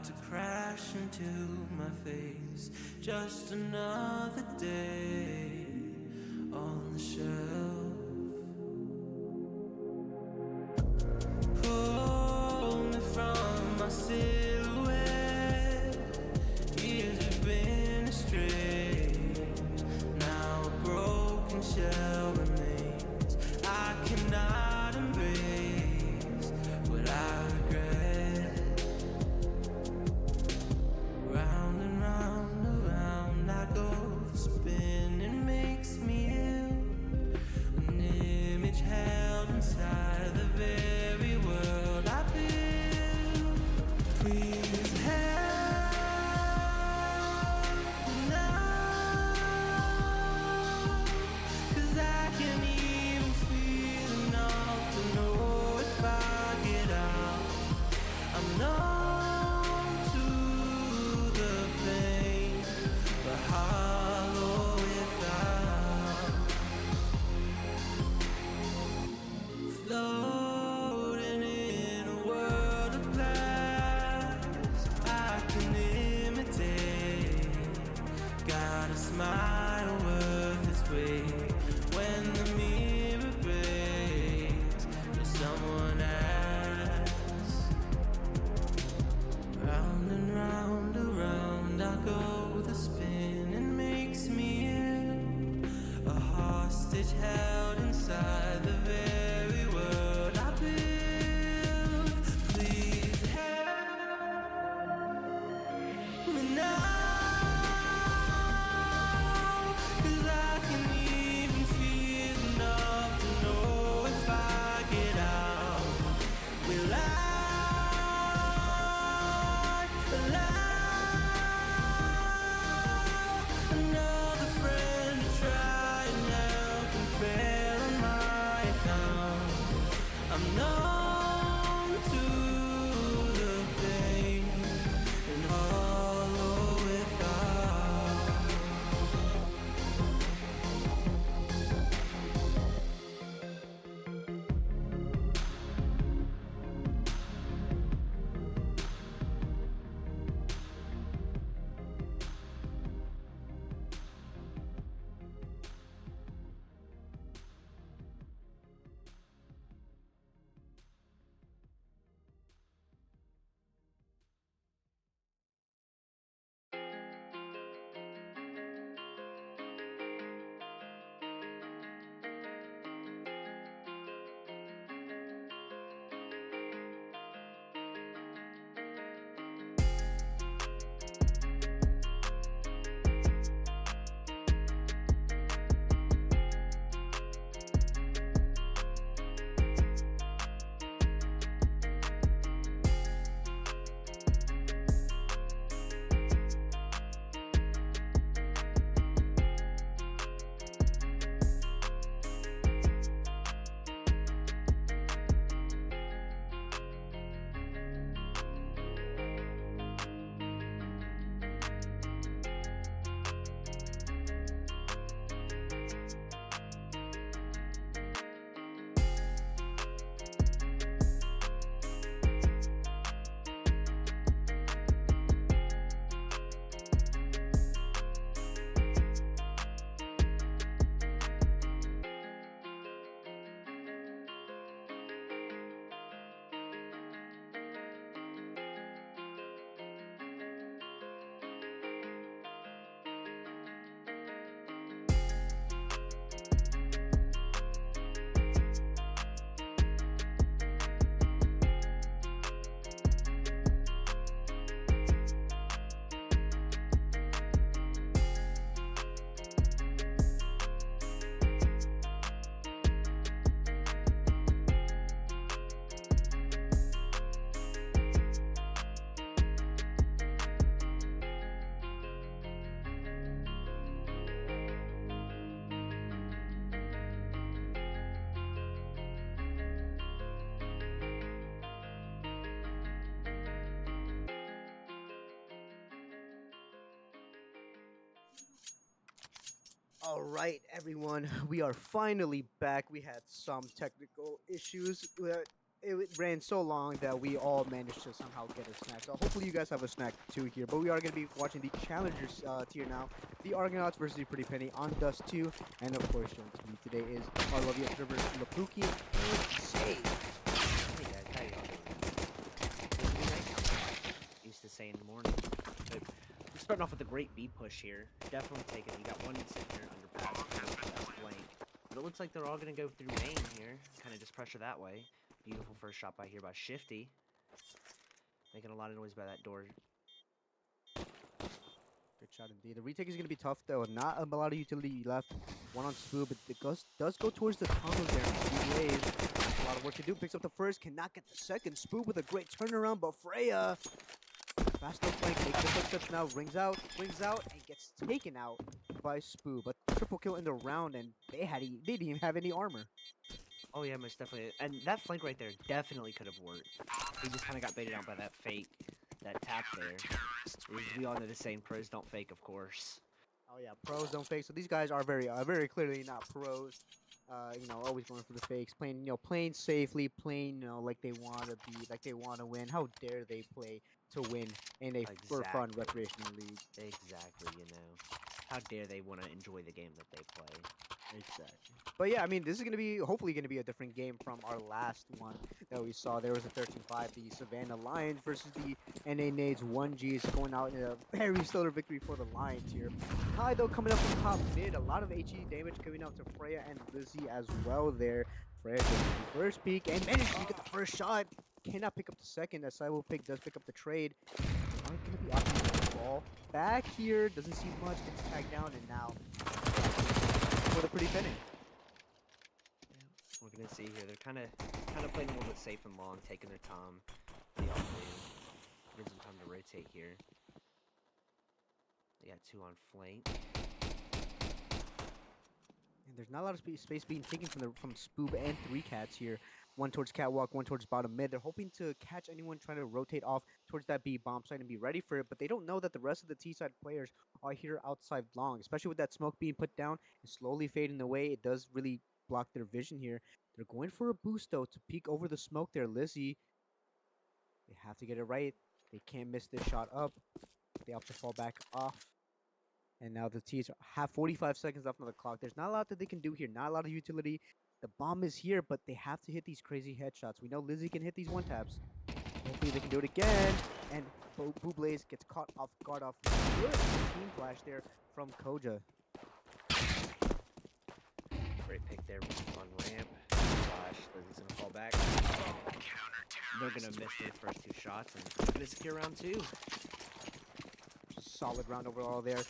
Speaker 3: to crash into my face. Just another day on the shelf. Pull me from my silhouette. Years have been astray. Now a broken shell remains. I cannot embrace what I regret. Round and round, around I go. The spinning makes me ill. An image held inside the very world I build. Please help me now, 'cause I can't even feel enough to know if I get out. I'm numb to the pain, but hollow without. Floating in a world of glass, I can imitate. Got a smile worth its weight when the mirror breaks. Will someone ask? Round and round, around I go. The spinning makes me ill. A hostage held inside the very world I build. Please help me now, 'cause I can even feel enough to know if I get out. Will I allow another friend to try and help and fail on my account? I'm numb to the pain and hollow without.
Speaker 1: All right, everyone, we are finally back. We had some technical issues. ran so long that we all managed to somehow get a snack. So hopefully you guys have a snack too here. But we are going to be watching the Challengers tier now. The Argonauts versus the Pretty Penny on Dust 2. And of course, joining me today is our lovely observer, Lapuki and Save.
Speaker 2: Hey guys, how y'all doing? It's a night now. Used to say in the morning. But we're starting off with a great B push here. Definitely taking. You got one sitting here underpass, flank. But it looks like they're all gonna go through main here. Kind of just pressure that way. Beautiful first shot by here by Shifty. Making a lot of noise by that door.
Speaker 1: Good shot indeed. The retake is going to be tough though. Not a lot of utility left. One on Spoo, but it does go towards the tunnel there. Waves. A lot of work to do. Picks up the first, cannot get the second. Spoo with a great turnaround, but Freya fast up flank, makes the footsteps now, rings out, and gets taken out by Spoo. But triple kill in the round, and they didn't even have any armor.
Speaker 2: Oh yeah, most definitely. And that flank right there definitely could have worked. He just kind of got baited out by that fake, that tap there. We all know the saying, pros don't fake, of course.
Speaker 1: Oh yeah, pros don't fake. So these guys are very clearly not pros. Always going for the fakes, playing safely, playing, like they want to be, like they want to win. How dare they play to win in a for fun recreational league?
Speaker 2: Exactly, How dare they want to enjoy the game that they play?
Speaker 1: Exactly. But yeah, I mean, this is hopefully gonna be a different game from our last one that we saw. There was a 13-5, the Savannah Lions versus the NA Nades 1Gs, going out in a very stellar victory for the Lions here. Kai though coming up from top mid, a lot of HE damage coming out to Freya and Lizzie as well there. Freya gets the first peek and manages to get the first shot. Cannot pick up the second, as Cyber Pig does pick up the trade. Aren't gonna be opting the ball back here. Doesn't see much, gets tagged down, and now for the Pretty Penny.
Speaker 2: We're gonna see here. They're kind of playing a little bit safe and long, taking their time. They all do. There's some time to rotate here. They got two on flank.
Speaker 1: And there's not a lot of space being taken from Spoob and 3 Cats here. One towards Catwalk, one towards bottom mid. They're hoping to catch anyone trying to rotate off towards that B bomb site and be ready for it, but they don't know that the rest of the T side players are here outside long, especially with that smoke being put down and slowly fading away. It does really block their vision here. They're going for a boost though to peek over the smoke there. Lizzie, they have to get it right. They can't miss this shot up. They have to fall back off. And now the T's have 45 seconds left on the clock. There's not a lot that they can do here. Not a lot of utility. The bomb is here, but they have to hit these crazy headshots. We know Lizzie can hit these one taps. Hopefully they can do it again. And Bublaze gets caught off guard off. Good team flash there from Koja.
Speaker 2: Great pick there on ramp. Flash. Lizzie's gonna fall back. They're gonna miss their first two shots and they're gonna secure round two.
Speaker 1: Solid round overall there.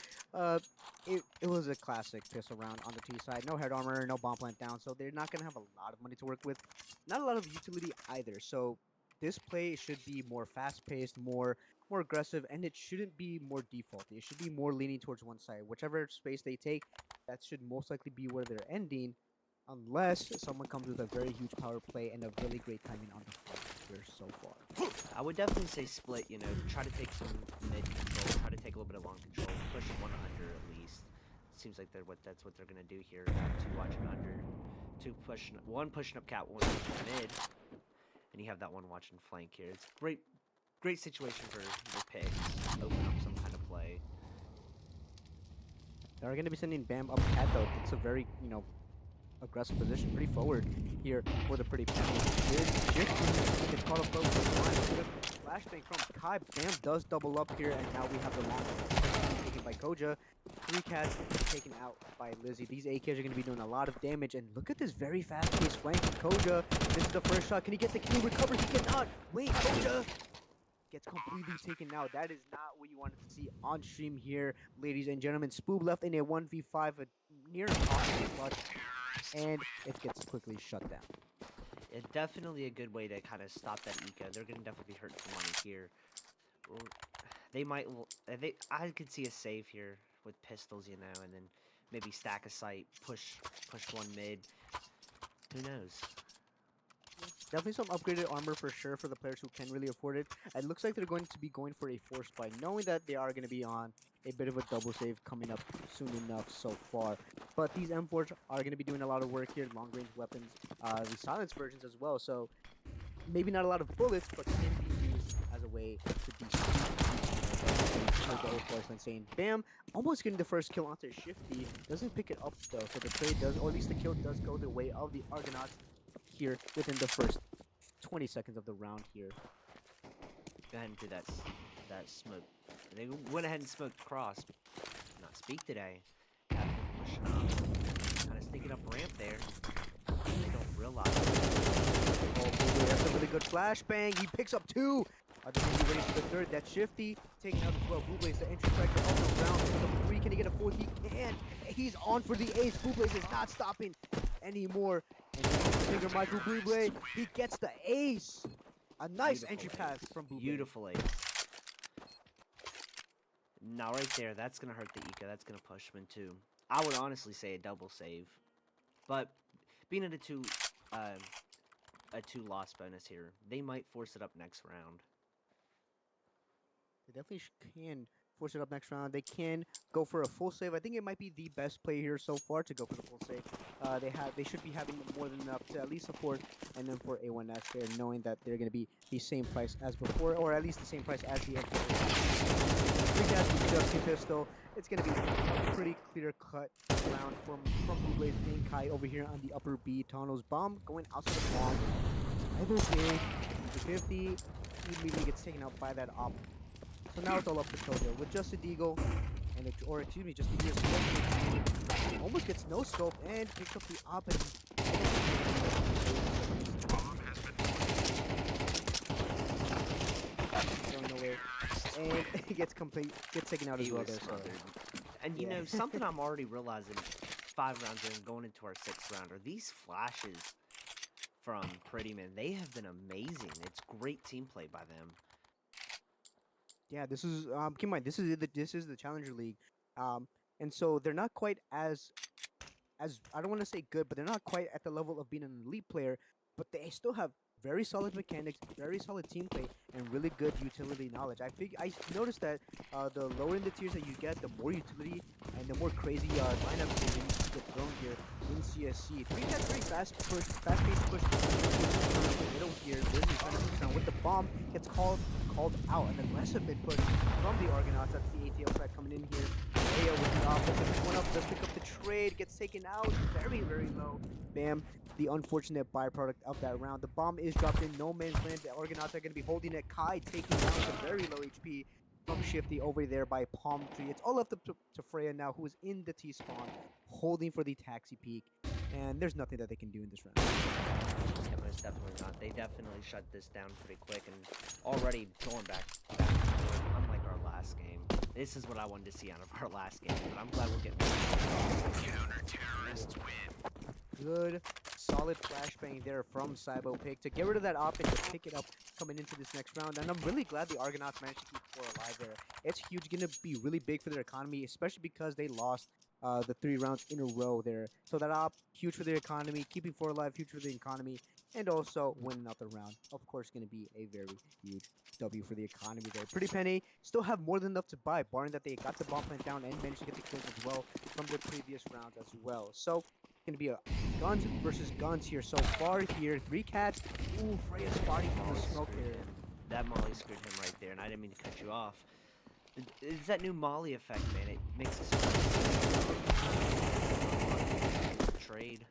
Speaker 1: It was a classic pistol round on the T side. No head armor, no bomb plant down, so they're not gonna have a lot of money to work with. Not a lot of utility either. So this play should be more fast-paced, more aggressive, and it shouldn't be more default. It should be more leaning towards one side. Whichever space they take, that should most likely be where they're ending, unless someone comes with a very huge power play and a really great timing on the flank here so far.
Speaker 2: I would definitely say split, try to take some mid control, try to take a little bit of long control, push one under at least. Seems like that's what they're gonna do here. Two watching under, one pushing up cat, one pushing mid, and you have that one watching flank here. It's great situation for your picks. Open up some kind of play.
Speaker 1: They're gonna be sending Bam up cat though. It's a very aggressive position, pretty forward here for the Pretty Penny. Gets caught up close to the line. Flashbang from Kai. Bam does double up here, and now we have the long taken by Koja. 3 Cats taken out by Lizzie. These AKs are going to be doing a lot of damage, and look at this very fast-paced flank from Koja. This is the first shot. Can he recover? He cannot. Wait, Koja gets completely taken out. That is not what you wanted to see on stream here, ladies and gentlemen. Spoob left in a 1v5, a near impossible clutch, and it gets quickly shut down.
Speaker 2: It's definitely a good way to kind of stop that eco. They're going to definitely be hurting some money here. I could see a save here with pistols, and then maybe stack a sight, push one mid. Who knows?
Speaker 1: Definitely some upgraded armor for sure for the players who can really afford it. It looks like they're going to be going for a force buy, knowing that they are going to be on a bit of a double save coming up soon enough so far. But these M4s are going to be doing a lot of work here, long-range weapons, the silence versions as well. So maybe not a lot of bullets, but can be used as a way to the insane. Bam, almost getting the first kill onto Shifty. Doesn't pick it up though, so the trade does, or at least the kill does go the way of the Argonauts here within the first 20 seconds of the round here.
Speaker 2: Go ahead and do that smoke. They went ahead and smoked across. Not speak today. Pushing up, kind of sneaking up ramp there. They don't realize.
Speaker 1: Oh, Buble, that's a really good flashbang. He picks up 2. Are they going to be ready for the 3rd? That's Shifty taking out as well. Buble is the entry striker of the round. Picks up 3. Can he get a 4th? He can. He's on for the ace. Buble is not stopping anymore. And finger Michael Buble, he gets the ace. A nice
Speaker 2: Beautiful
Speaker 1: entry
Speaker 2: ace.
Speaker 1: pass from Buble.
Speaker 2: Beautiful ace. Now right there, that's gonna hurt the Eco. That's gonna push him into, I would honestly say, a double save. But being at a two loss bonus here, they might force it up next round.
Speaker 1: They definitely can force it up next round. They can go for a full save. I think it might be the best play here so far to go for the full save. They should be having more than enough to at least support, and then for A1S there, knowing that they're going to be the same price as before, or at least the same price as the M4. 3 cats with Dusty Pistol. It's going to be a pretty clear-cut round from Buble's main Kai over here on the upper B. Tano's bomb going outside the bomb. Either big, 50, he immediately gets taken out by that op. So now it's all up to Tojo with just a Deagle, and just a ES. Almost gets no scope and picks up the op. Going nowhere, and he gets taken out as well there. So.
Speaker 2: And you know something I'm already realizing 5 rounds in, going into our 6th round, are these flashes from Prettyman. They have been amazing. It's great team play by them.
Speaker 1: Yeah, this is keep in mind this is the Challenger League, and so they're not quite as I don't want to say good, but they're not quite at the level of being an elite player, but they still have very solid mechanics, very solid team play, and really good utility knowledge. I noticed that the lower in the tiers that you get, the more utility and the more crazy lineups that get thrown here in CSC. 3 cats very fast-paced push to the middle here. Disney trying to push down with the bomb, gets called out. An aggressive mid push from the Argonauts. That's the ATL side coming in here. Aya with the off, picks one up, does pick up the trade, gets taken out very, very low. Bam. The unfortunate byproduct of that round. The bomb is dropped in no man's land. The Argonauts are going to be holding it. Kai taking down the very low HP from Shifty over there by Palm Tree. It's all left up to Freya now, who is in the T-spawn, holding for the taxi peak. And there's nothing that they can do in this round.
Speaker 2: Yeah, most definitely not. They definitely shut this down pretty quick and already going back and forth, unlike our last game. This is what I wanted to see out of our last game, but I'm glad we're getting
Speaker 3: Counter-terrorists win.
Speaker 1: Good, solid flashbang there from Cybo Pig to get rid of that op and to pick it up coming into this next round. And I'm really glad the Argonauts managed to keep 4 alive there. It's huge, going to be really big for their economy, especially because they lost the 3 rounds in a row there. So that op, huge for their economy, keeping 4 alive, huge for the economy, and also winning out the round. Of course, going to be a very huge W for the economy there. Pretty Penne still have more than enough to buy, barring that they got the bomb plant down and managed to get the kills as well from the previous rounds as well. So, going to be a guns versus guns here so far here. 3 cats. Ooh, Freya spotting from the smoke there.
Speaker 2: That Molly screwed him right there, and I didn't mean to cut you off. It's that new Molly effect, man. It makes us trade.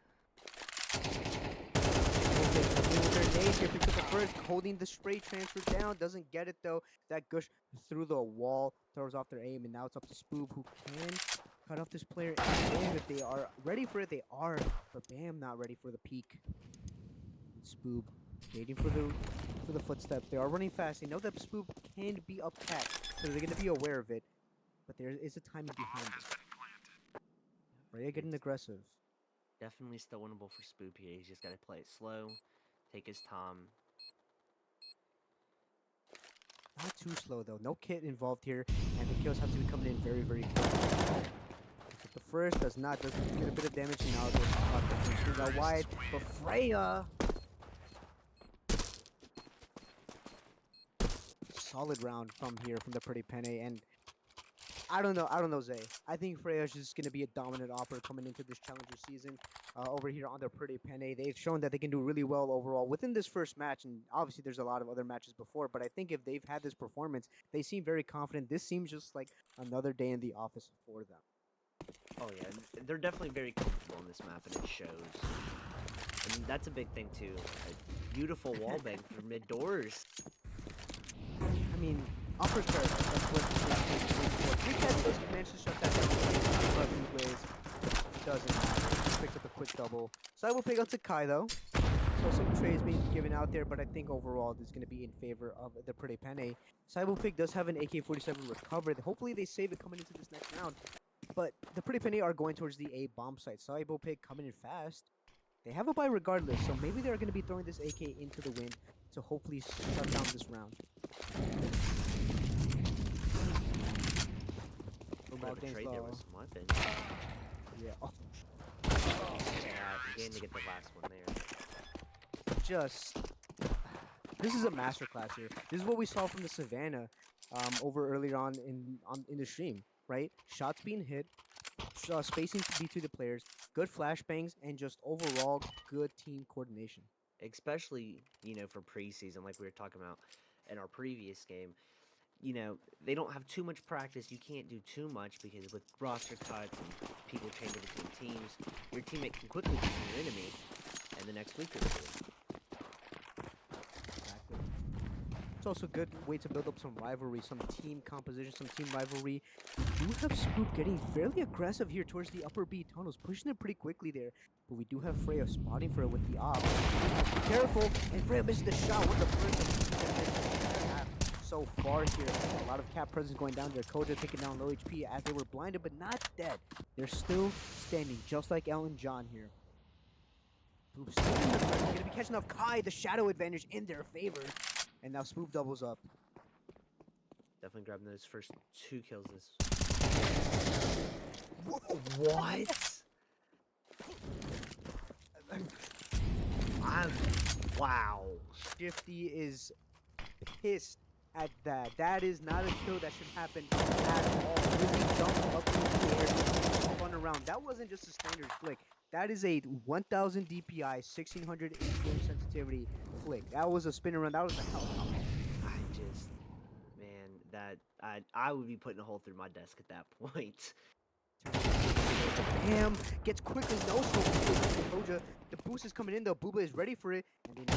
Speaker 1: Here picks up the first, holding the spray transfer down, doesn't get it though. That gush through the wall, throws off their aim, and now it's up to Spoob, who can cut off this player. And if they are ready for it, they are. But Bam not ready for the peak. And Spoob waiting for the footsteps. They are running fast. They know that Spoob can be up cat, so they're gonna be aware of it. But there is a timing behind it. Freya getting aggressive.
Speaker 2: Definitely still winnable for Spoop here. He's just got to play it slow, take his time.
Speaker 1: Not too slow though. No kit involved here, and the kills have to be coming in very, very quick. The first does get a bit of damage, and now it goes out wide. But Freya, solid round from here from the Pretty Penne, and I don't know. I don't know, Zay. I think Freya's just going to be a dominant opera coming into this challenger season over here on their Pretty Penne. They've shown that they can do really well overall within this first match, and obviously there's a lot of other matches before. But I think if they've had this performance, they seem very confident. This seems just like another day in the office for them.
Speaker 2: Oh yeah, they're definitely very comfortable in this map, and it shows. And that's a big thing too. A beautiful wall bang through mid doors.
Speaker 1: I mean, uppercut. That's what Three Cats does manage to shut that down. But Blaze doesn't matter. Picks up a quick double. Side will pick up to Kai though. So some trades being given out there, but I think overall this is going to be in favor of the Pretty Penne. Cyber Pig does have an AK-47 recovered. Hopefully they save it coming into this next round. But the Pretty Penne are going towards the A bomb site. Cyber Pig coming in fast. They have a buy regardless, so maybe they're going to be throwing this AK into the wind to hopefully shut down this round.
Speaker 2: Trade there with some weapons.
Speaker 1: Yeah. Oh.
Speaker 2: Yeah, again to get the last one there.
Speaker 1: Just this is a masterclass here. This is what we saw from the Savannah over earlier on in the stream, right? Shots being hit, spacing between the players, good flashbangs, and just overall good team coordination.
Speaker 2: Especially, you know, for preseason, like we were talking about in our previous game. You know, they don't have too much practice. You can't do too much because with roster cuts and people changing between teams, your teammate can quickly become your enemy in the next week or two.
Speaker 1: Exactly. It's also a good way to build up some rivalry, some team composition, some team rivalry. We do have Spook getting fairly aggressive here towards the upper B tunnels, pushing it pretty quickly there. But we do have Freya spotting for it with the op. Careful, and Freya misses the shot. One of the first so far here. A lot of cap presence going down there. Koja taking down low HP as they were blinded, but not dead. They're still standing, just like Ellen John here. Spoop still in the fight. They're going to be catching off Kai, the shadow advantage in their favor. And now Spoop doubles up.
Speaker 2: Definitely grabbing those first 2 kills this. What? Wow.
Speaker 1: Shifty is pissed at that. That is not a kill that should happen at all. Really jumped up into the air, spun around. That wasn't just a standard flick. That is a 1000 DPI, 1600 in-game sensitivity flick. That was a spin around. That was a helicopter.
Speaker 2: Man, I would be putting a hole through my desk at that point.
Speaker 1: Bam! Gets quickly no scope. Koja. The boost is coming in though. Booba is ready for it. And then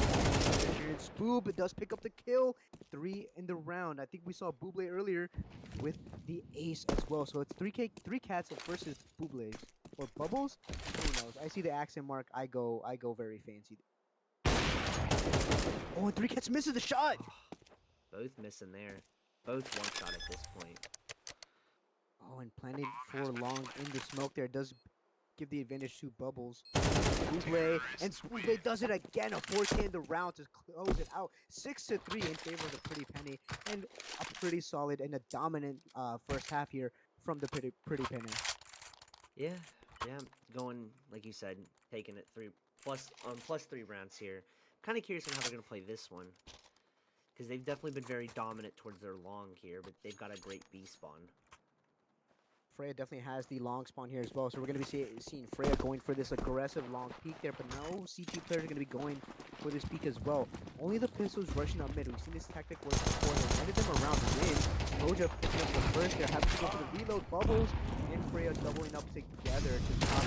Speaker 1: Spoob does pick up the kill. 3 in the round. I think we saw Buble earlier with the ace as well. So it's 3 cats versus Bubles. Or Bubbles? Who knows? I see the accent mark. I go very fancy. Oh, and 3 cats misses the shot!
Speaker 2: Both missing there. Both one shot at this point.
Speaker 1: Oh, and planted for long in the smoke there does give the advantage to Bubbles. Buble, and Buble does it again. A 4K in the round to close it out. 6-3 in favor of the Pretty Penne, and a pretty solid and a dominant first half here from the Pretty Penne.
Speaker 2: Yeah, going like you said, taking it plus 3 rounds here. Kind of curious on how they're gonna play this one, because they've definitely been very dominant towards their long here, but they've got a great B spawn.
Speaker 1: Freya definitely has the long spawn here as well, so we're going to be seeing Freya going for this aggressive long peek there, but no CT players are going to be going for this peek as well. Only the pistols rushing up mid. We've seen this tactic work before. They landed them around mid. Moja picking up the first there, having to go for the reload. Bubbles and Freya doubling up together to top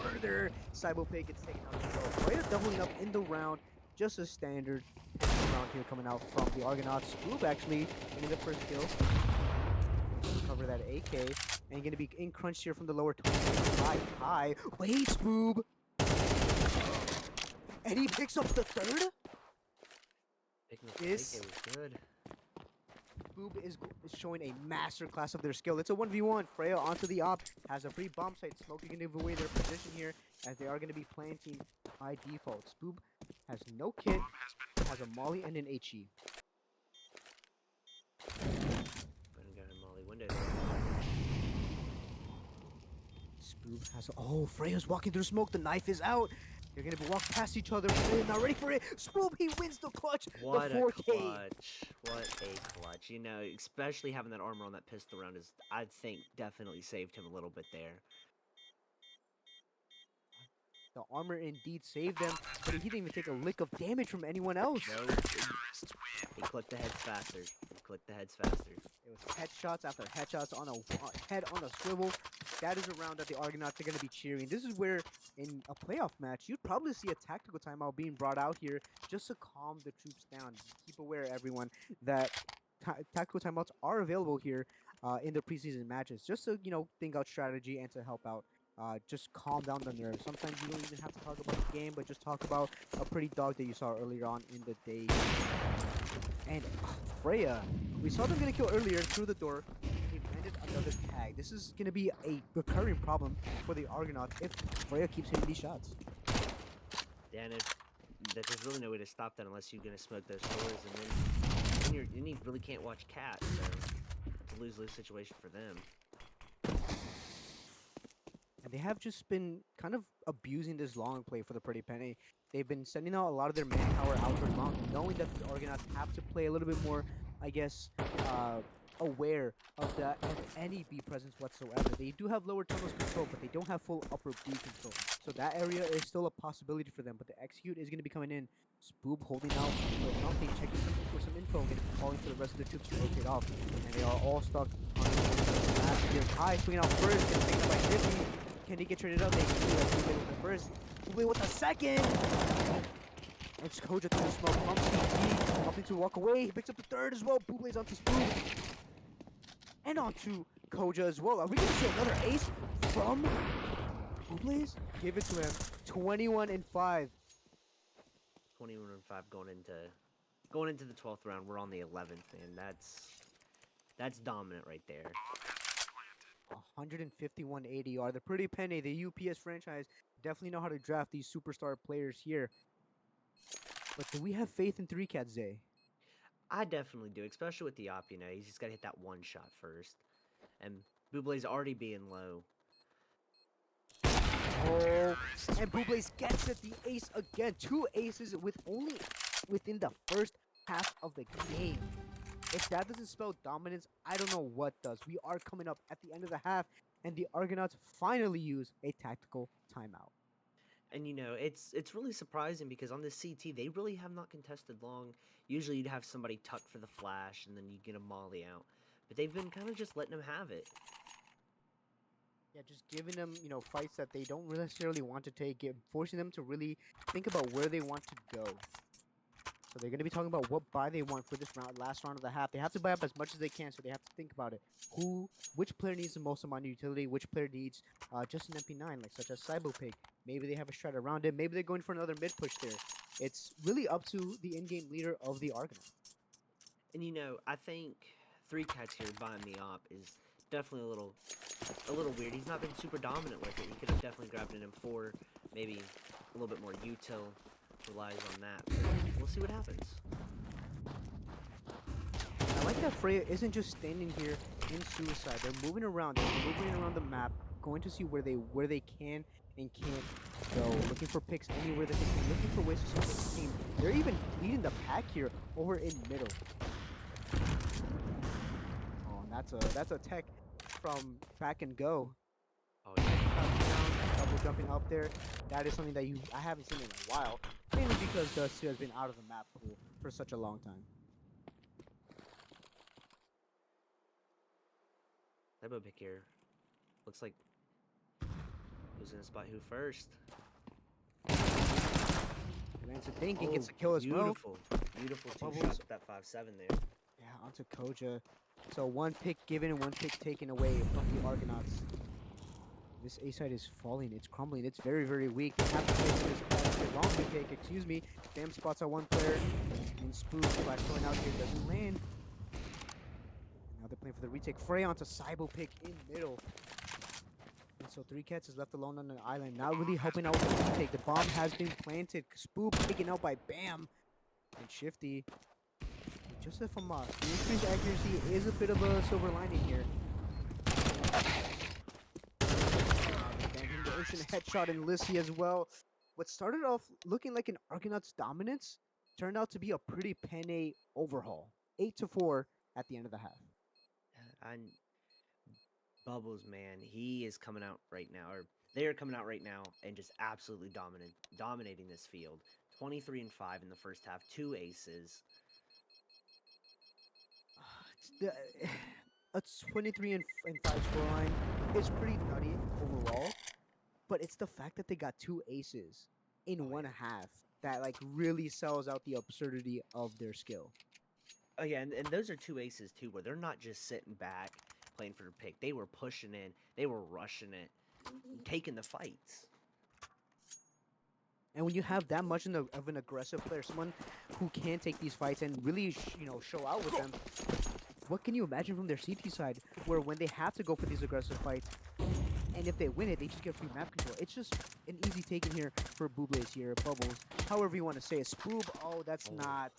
Speaker 1: further. Cybo Pig gets taken out as well. Freya doubling up in the round, just a standard round here coming out from the Argonauts. Spoop actually getting the first kill. Cover that AK, and gonna be in crunch here from the lower 20. High. Wait, Spoob! And he picks up the third?
Speaker 2: Picking up the AK was good.
Speaker 1: Spoob is showing a master class of their skill. It's a 1v1. Freya onto the op, has a free bomb site. Smoke can give away their position here, as they are going to be planting by default. Spoob has no kit, has a molly and an HE. Spoob has oh, Freya's walking through smoke. The knife is out. They're gonna walk past each other. They're not ready for it. Spoop, he wins the clutch.
Speaker 2: What
Speaker 1: the
Speaker 2: a
Speaker 1: 4K.
Speaker 2: clutch. What a clutch. You know, especially having that armor on that pistol round is, I think, definitely saved him a little bit there.
Speaker 1: The armor indeed saved them, but he didn't even take a lick of damage from anyone else.
Speaker 2: No, he clicked the heads faster. He clicked the heads faster.
Speaker 1: It was headshots after headshots on a head on a swivel. That is a round that the Argonauts are going to be cheering. This is where, in a playoff match, you'd probably see a tactical timeout being brought out here just to calm the troops down. Keep aware, everyone, that tactical timeouts are available here in the preseason matches, just to think out strategy and to help out. Just calm down the nerves. Sometimes you don't even have to talk about the game, but just talk about a pretty dog that you saw earlier on in the day. And Freya, we saw them get a kill earlier through the door. They landed another tag. This is going to be a recurring problem for the Argonauts if Freya keeps hitting these shots.
Speaker 2: Yeah, and there's really no way to stop that unless you're going to smoke those doors, and then you really can't watch Cat, so it's a lose-lose situation for them.
Speaker 1: And they have just been kind of abusing this long play for the Pretty Penne. They've been sending out a lot of their manpower out towards long, knowing that the Argonauts have to play a little bit more, I guess, aware of any B presence whatsoever. They do have lower tunnels control, but they don't have full upper B control. So that area is still a possibility for them, but the execute is going to be coming in. Spoop holding out for something, checking something for some info, and calling for the rest of the troops to rotate off. And they are all stuck on the last gear. Kai swinging out first, getting taken by 50. Can he get traded up? They can do that. Buble with the first. Buble with the second. It's Koja through the smoke. Pumps CT. Opting to walk away. He picks up the third as well. Buble's onto Spoop. And onto Koja as well. Are we going to see another ace from Buble's? Give it to him. 21-5.
Speaker 2: 21-5 going into the 12th round. We're on the 11th, and that's dominant right there.
Speaker 1: 151 ADR. The Pretty Penne, the UPS franchise, definitely know how to draft these superstar players here. But do we have faith in 3Cat Zay?
Speaker 2: I definitely do, especially with the op, he's just got to hit that one shot first. And Buble's already being low.
Speaker 1: Oh, and Buble's gets it, the ace again. 2 aces within the first half of the game. If that doesn't spell dominance, I don't know what does. We are coming up at the end of the half, and the Argonauts finally use a tactical timeout.
Speaker 2: And it's really surprising because on the CT, they really have not contested long. Usually you'd have somebody tuck for the flash, and then you get a molly out. But they've been kind of just letting them have it.
Speaker 1: Yeah, just giving them, fights that they don't necessarily want to take, forcing them to really think about where they want to go. So they're going to be talking about what buy they want for this last round of the half. They have to buy up as much as they can, so they have to think about it. Which player needs the most amount of utility? Which player needs just an MP9, like such as Cybopig? Maybe they have a strat around it. Maybe they're going for another mid push there. It's really up to the in-game leader of the Argonauts.
Speaker 2: And I think 3Cats here buying the op is definitely a little weird. He's not been super dominant with it. He could have definitely grabbed an M4, maybe a little bit more util. Relies on that. But we'll see what happens.
Speaker 1: I like that Freya isn't just standing here in suicide. They're moving around. They're moving around the map, going to see where they can and can't go. Looking for picks anywhere that they can. Looking for ways to support the team. They're even leading the pack here over in middle. Oh, and that's a tech from Back and Go.
Speaker 2: Oh yeah.
Speaker 1: Double jumping up there. That is something that I haven't seen in a while. Mainly because Dusty has been out of the map pool for such a long time.
Speaker 2: Lebo pick here. Looks like who's gonna spot who first?
Speaker 1: Lands a dink and gets a kill as well.
Speaker 2: Beautiful two
Speaker 1: Bubbles.
Speaker 2: shots with that 5-7 there.
Speaker 1: Yeah, onto Koja. So 1 pick given and 1 pick taken away from the Argonauts. This A side is falling. It's crumbling. It's very, very weak. They have to play for this long pick. Excuse me. Damn spots on 1 player. And Spook flash going out here doesn't land. Now they're playing for the retake. Frey onto Cybo pick in middle. And so 3Cats is left alone on the island. Not really helping out with the retake. The bomb has been planted. Spook taken out by Bam. And Shifty. Just from increased accuracy is a bit of a silver lining here. Instant headshot and Lissy as well. what started off looking like an Argonauts dominance turned out to be a pretty Penne overhaul. 8-4 at the end of the half.
Speaker 2: And Bubbles, man, he is coming out right now, or they are coming out right now and just absolutely dominating this field. 23-5 in the first half, 2 aces.
Speaker 1: A 23-5 scoreline is pretty nutty overall, but it's the fact that they got 2 aces in one half that like really sells out the absurdity of their skill.
Speaker 2: Oh yeah, and those are 2 aces too, where they're not just sitting back playing for the pick. They were pushing in, they were rushing it, taking the fights.
Speaker 1: And when you have that much of an aggressive player, someone who can take these fights and really show out with them, what can you imagine from their CT side, where when they have to go for these aggressive fights, and if they win it, they just get free map control. It's just an easy take in here for Bublé's here, Bubbles, however you want to say it. Spoob, oh, that's not...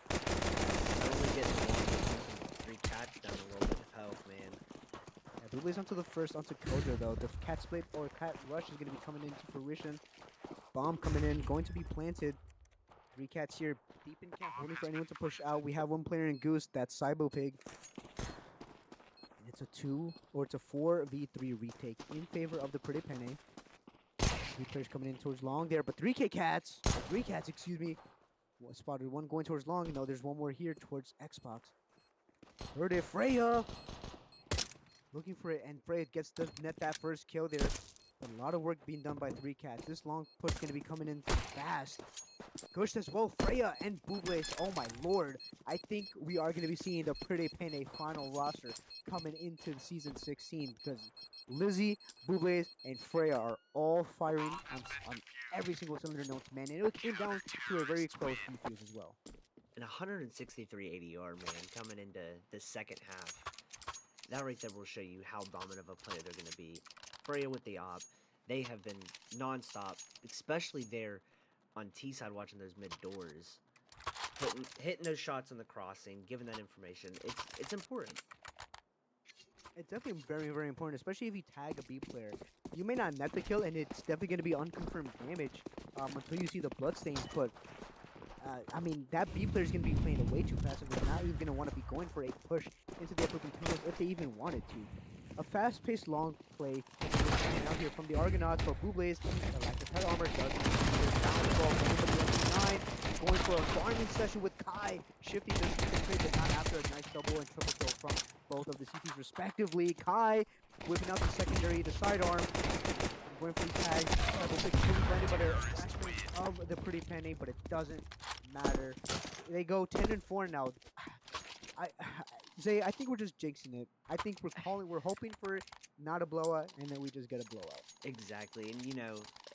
Speaker 2: Only getting 3 cats down a little bit of health, man.
Speaker 1: Yeah, Bublé's onto Kojo, though. The cat split or cat rush is going to be coming into fruition. Bomb coming in, going to be planted. 3 cats here, deep in camp, waiting for anyone to push out. We have 1 player in Goose, that's Cybopig. And it's a 4v3 retake in favor of the Pretty Penne. 3 players coming in towards long there, but 3 cats, excuse me. Spotted 1 going towards long. No, there's 1 more here towards Xbox. Heard it, Freya! Looking for it, and Freya gets to net that first kill there. A lot of work being done by 3 cats. This long push going to be coming in fast. Gushed as well. Freya and Bublé. Oh my lord. I think we are going to be seeing the Pretty Penne final roster coming into season 16 because Lizzie, Bublé, and Freya are all firing on every single cylinder known to man. And it came down to a very close defuse as well.
Speaker 2: And 163 ADR, man, coming into the second half. That right there will show you how dominant of a player they're going to be. Freya with the op, they have been non-stop, especially there on T side watching those mid doors, hitting those shots on the crossing, giving that information. It's important.
Speaker 1: It's definitely very, very important, especially if you tag a B player. You may not net the kill, and it's definitely going to be unconfirmed damage until you see the bloodstains, but I mean, that B player is going to be playing it way too fast, and they're not even going to want to be going for a push into the upper B tunnels if they even wanted to. A fast-paced long play coming out here from the Argonauts, but Bublé's like the pet armor does down the ball, going for a farming session with Kai, shifting the trade, but not after a nice double and triple kill from both of the CTs respectively. Kai whipping out the secondary, the sidearm, going for the tag. Fully blended by their of the Pretty Penne, but it doesn't matter. They go 10-4 now. Zay, I think we're just jinxing it. I think we're hoping for not a blowout, and then we just get a blowout.
Speaker 2: Exactly, and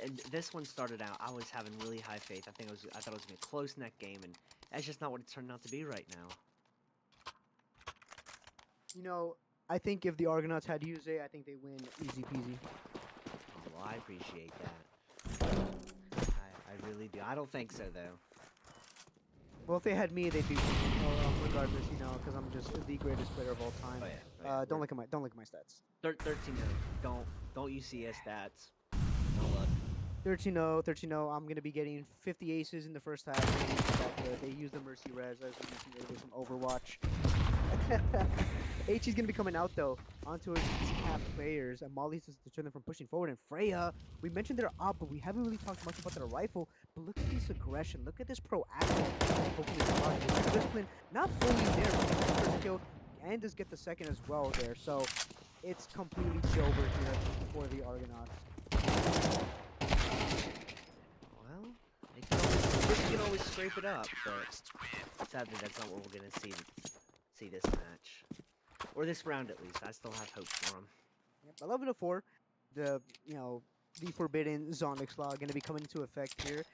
Speaker 2: and this one started out, I was having really high faith. I thought it was gonna be a close neck game, and that's just not what it's turned out to be right now.
Speaker 1: I think if the Argonauts had used it, I think they win easy peasy.
Speaker 2: Well, I appreciate that. I really do. I don't think so though.
Speaker 1: Well, if they had me, they'd be regardless, because I'm just the greatest player of all time.
Speaker 2: Oh, yeah, right.
Speaker 1: Don't look at my stats.
Speaker 2: 13-0. Don't you see stats? No luck.
Speaker 1: 13-0, 13-0. I'm gonna be getting 50 aces in the first half. They use the Mercy Res as we mentioned earlier from Overwatch. HE's gonna be coming out though onto his cap players, and Molly's to deter them from pushing forward. And Freya, we mentioned their op, but we haven't really talked much about their rifle. But look at this aggression, look at this proactive. Hopefully, discipline not fully there for the first kill, and does get the second as well there. So it's completely over here for the Argonauts.
Speaker 2: Well, they can always scrape it up, but sadly that's not what we're gonna see this match. Or this round at least. I still have hope for them.
Speaker 1: Yep, 11-4. The forbidden Zonix law going to be coming into effect here.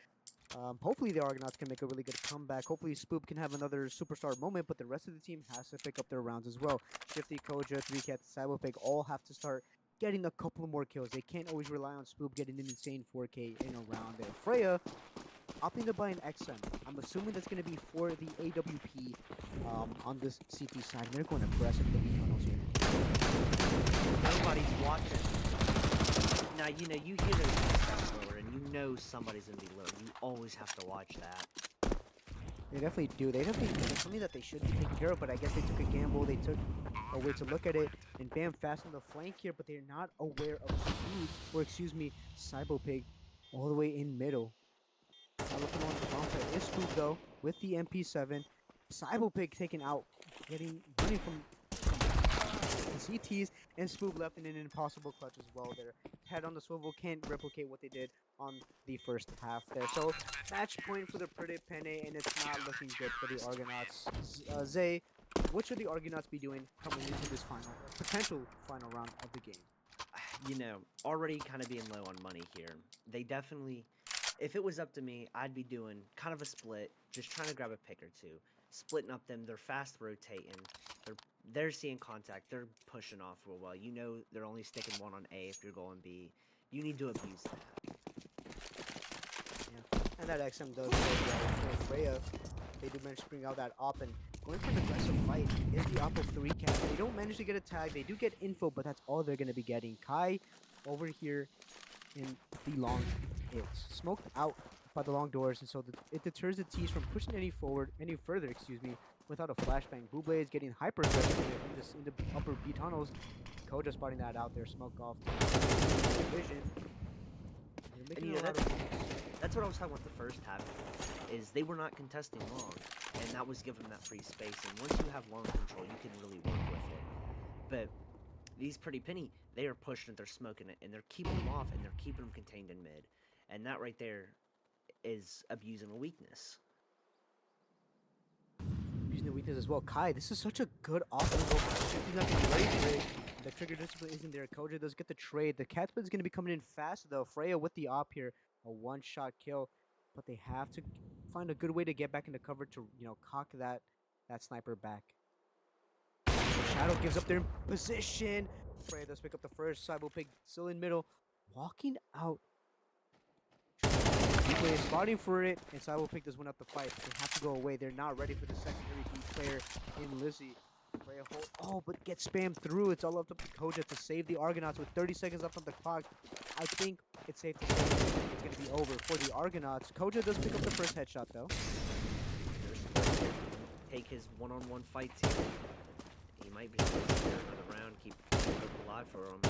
Speaker 1: Hopefully the Argonauts can make a really good comeback. Hopefully Spoop can have another superstar moment, but the rest of the team has to pick up their rounds as well. Shifty, Koja, 3 Cats, Cybopig all have to start getting a couple more kills. They can't always rely on Spoop getting an insane 4K in a round there. Freya opting to buy an XM. I'm assuming that's going to be for the AWP on this CT side. They're going aggressive in the B tunnels here.
Speaker 2: Nobody's watching. Now, you hear those sounds lower, and you know somebody's gonna be low. You always have to watch that.
Speaker 1: They definitely do. They definitely it's something that they should be taking care of, but I guess they took a gamble. They took a way to look at it, and bam, fast on the flank here, but they're not aware of Spook, or excuse me, Cybopig, all the way in middle. Now looking on the wrong side is Spook though, with the MP7. Cybopig taken out, running from the CTs, and Spook left in an impossible clutch as well there. Head on the swivel, can't replicate what they did on the first half there. So match point for the pretty Penne, and it's not looking good for the Argonauts. Zay, what should the Argonauts be doing coming into this potential final round of the game?
Speaker 2: You know, already kind of being low on money here. They definitely, if it was up to me, I'd be doing kind of a split, just trying to grab a pick or two, splitting up them. They're fast rotating. They're seeing contact. They're pushing off real well. You know, they're only sticking one on A if you're going B. You need to abuse that.
Speaker 1: Yeah, and that XM does go well for Freya. They do manage to bring out that op, and going for an aggressive fight is the op of 3 cat. They don't manage to get a tag. They do get info, but that's all they're going to be getting. Kai over here in the long hits. Smoked out by the long doors, and so it deters the T's from pushing any further, excuse me, without a flashbang. Buble is getting hyper aggressive in the upper B tunnels. Koja spotting that out there, smoke off vision.
Speaker 2: And you know, that's what I was talking about the first half, is they were not contesting long, and that was giving them that free space, and once you have long control, you can really work with it. But these pretty Penny, they are pushing it, they're smoking it, and they're keeping them off, and they're keeping them contained in mid. And that right there is abusing a weakness.
Speaker 1: Using the weakness as well. Kai, this is such a good offense. He's not going to be ready for it. The trigger discipline isn't there. Koja does get the trade. The cat split is going to be coming in fast though. Freya with the op here, a one-shot kill, but they have to find a good way to get back into cover to, you know, cock that sniper back. Shadow gives up their position. Freya does pick up the first. Cybopig still in middle, walking out. People is spotting for it, and Cybopig does win up the fight. They have to go away. They're not ready for the secondary B player in Lizzie. Freya but gets spammed through. It's all up to Koja to save the Argonauts with 30 seconds left on the clock. I think it's safe to say it's going to be over for the Argonauts. Koja does pick up the first headshot though.
Speaker 2: Take his one-on-one fight team. He might be supposed to get another round, keep hope alive for him.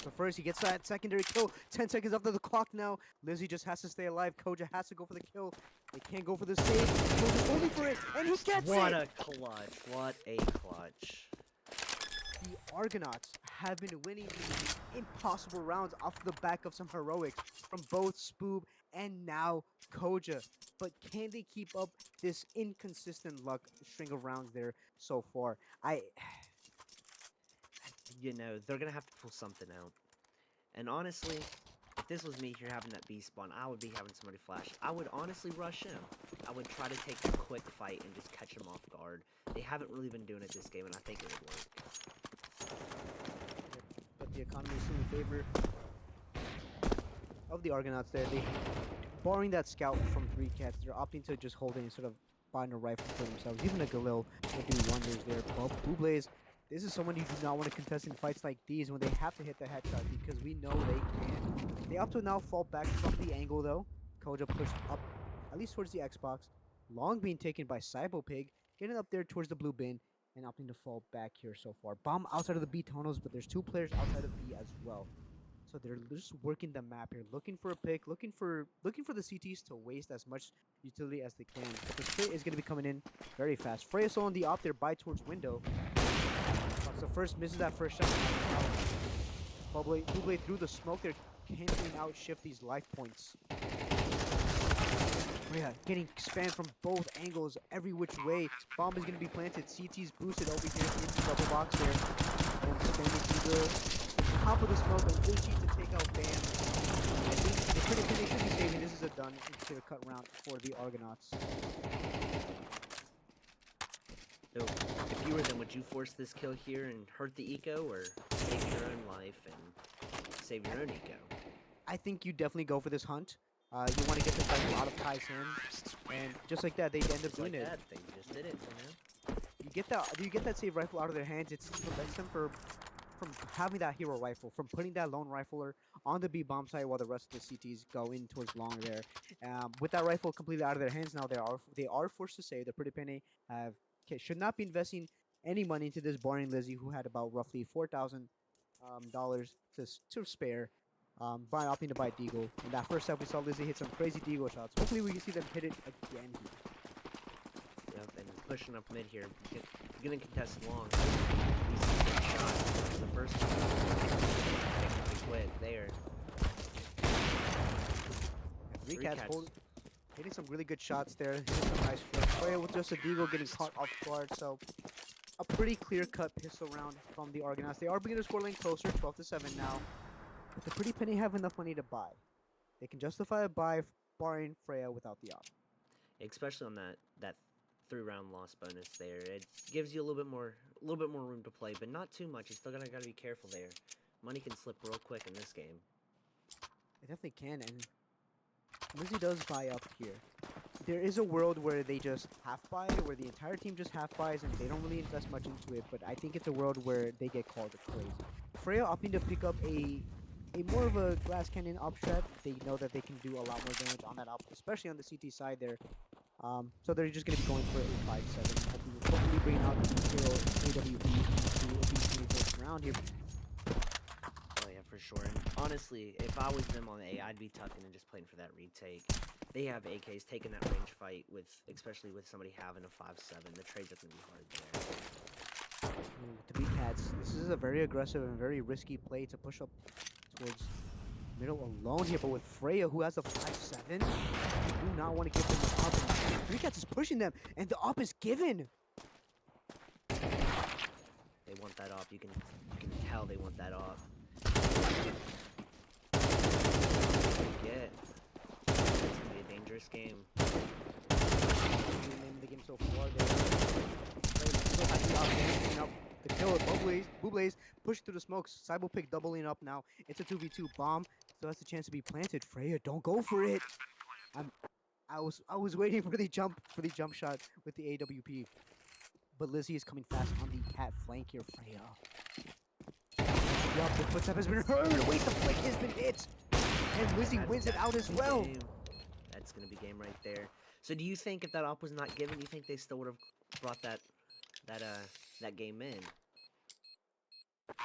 Speaker 1: So first, he gets that secondary kill. 10 seconds after the clock now. Lizzie just has to stay alive. Koja has to go for the kill. They can't go for the save. Koja's holding for it, and he gets it!
Speaker 2: What a clutch. What a clutch.
Speaker 1: The Argonauts have been winning these impossible rounds off the back of some heroics from both Spoob and now Koja. But can they keep up this inconsistent luck string of rounds there so far?
Speaker 2: You know, they're going to have to pull something out. And honestly, if this was me here having that B spawn, I would be having somebody flash. I would honestly rush in. I would try to take a quick fight and just catch them off guard. They haven't really been doing it this game, and I think it would work.
Speaker 1: But the economy is still in favor of the Argonauts there. Barring that scout from 3 cats, they're opting to just hold it instead of buying a rifle for themselves. Even a Galil will do wonders there. But Bublaze, this is someone you do not want to contest in fights like these when they have to hit the headshot, because we know they can. They opt to now fall back from the angle though. Koja pushed up at least towards the Xbox. Long being taken by Cybopig, getting up there towards the blue bin and opting to fall back here so far. Bomb outside of the B tunnels, but there's 2 players outside of B as well. So they're just working the map here, looking for a pick, looking for the CTs to waste as much utility as they can. But the split is going to be coming in very fast. Freya still on the op there, by towards window. So first misses that first shot. Buble through the smoke there, canceling out shift these life points. Freya getting spammed from both angles, every which way. Bomb is going to be planted. CT's boosted over here into the double box there. And spamming through the top of the smoke, and Uchi to take out Bam. I think the pretty finish should be saving. This is a done clear cut round for the Argonauts.
Speaker 2: So, if you were them, would you force this kill here and hurt the eco, or save your own life and save your own eco?
Speaker 1: I think you definitely go for this hunt. You want to get the fight out of Kai's hand, and just like that, they end up doing
Speaker 2: like
Speaker 1: it.
Speaker 2: That, they just did it, you know?
Speaker 1: You get that save rifle out of their hands. It prevents them from having that hero rifle, from putting that lone rifler on the B bomb site while the rest of the CTs go in towards long there. With that rifle completely out of their hands now, they are forced to save. The Pretty Penny should not be investing any money into this boring Lizzie, who had about roughly $4,000 to spare. By opting to buy Deagle. In that first half, we saw Lizzie hit some crazy Deagle shots. Hopefully, we can see them hit it again here.
Speaker 2: Yep, and pushing up mid here. Gonna contest long. He's a good shot. This is the first one. They quit there.
Speaker 1: Three
Speaker 2: Three
Speaker 1: cats
Speaker 2: cats.
Speaker 1: hitting some really good shots there. Hitting some nice flips. Freya with just a Deagle getting caught off guard. So a pretty clear-cut pistol round from the Argonauts. They are beginning to score lane closer, 12-7 now. But the Pretty Penny have enough money to buy. They can justify a buy, barring Freya without the op.
Speaker 2: Especially on that 3-round loss bonus there. It gives you a little bit more room to play, but not too much. You still gotta be careful there. Money can slip real quick in this game.
Speaker 1: It definitely can, and Lizzie does buy up here. There is a world where they just half buy, where the entire team just half buys and they don't really invest much into it, but I think it's a world where they get called crazy. Freya opting to pick up a more of a glass cannon op strat. They know that they can do a lot more damage on that op, especially on the CT side there. So they're just going to be going for a 5-7, hopefully bringing out the hero AWP to at least 21st round here.
Speaker 2: Oh yeah, for sure. And honestly, if I was them on A, I'd be tucking and just playing for that retake. They have AKs taking that range fight especially with somebody having a 5-7. The trades are gonna be hard there.
Speaker 1: To be cats, this is a very aggressive and very risky play to push up towards middle alone here, but with Freya, who has a 5-7, you do not want to give them the op. Three cats is pushing them, and the op is given.
Speaker 2: They want that op. You can tell they want that op. Get. It's gonna be a dangerous game.
Speaker 1: In the game so far, still has the op finishing up the kill. Bublaze push through the smokes. Cybo pick doubling up now. It's a 2v2 bomb. Still has the chance to be planted. Freya, don't go for it. I was waiting for the jump shot with the AWP, but Lizzie is coming fast on the cat flank here. Freya. Yup, the footstep has been heard. Wait, the flick has been hit, and Lizzie wins it out as well.
Speaker 2: Game. That's gonna be game right there. So do you think if that op was not given, do you think they still would have brought that game in?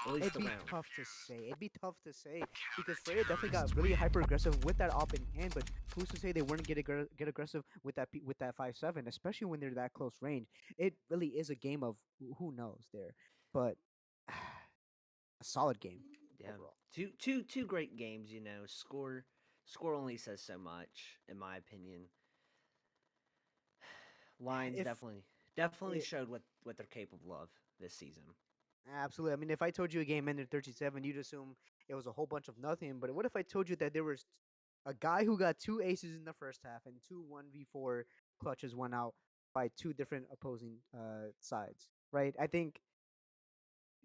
Speaker 2: At least
Speaker 1: It'd be
Speaker 2: round.
Speaker 1: tough to say. It'd be tough to say because Freya definitely got really hyper aggressive with that op in hand. But who's to say they wouldn't get aggressive with that 5-7, especially when they're that close range? It really is a game of who knows there, but a solid game
Speaker 2: Yeah,
Speaker 1: overall.
Speaker 2: two great games. You know, score only says so much, in my opinion. Lions
Speaker 1: If
Speaker 2: definitely
Speaker 1: it-
Speaker 2: showed what they're capable of this season.
Speaker 1: Absolutely. I mean, if I told you a game ended 37, you'd assume it was a whole bunch of nothing. But what if I told you that there was a guy who got 2 aces in the first half and two 1v4 clutches went out by two different opposing sides, right? I think,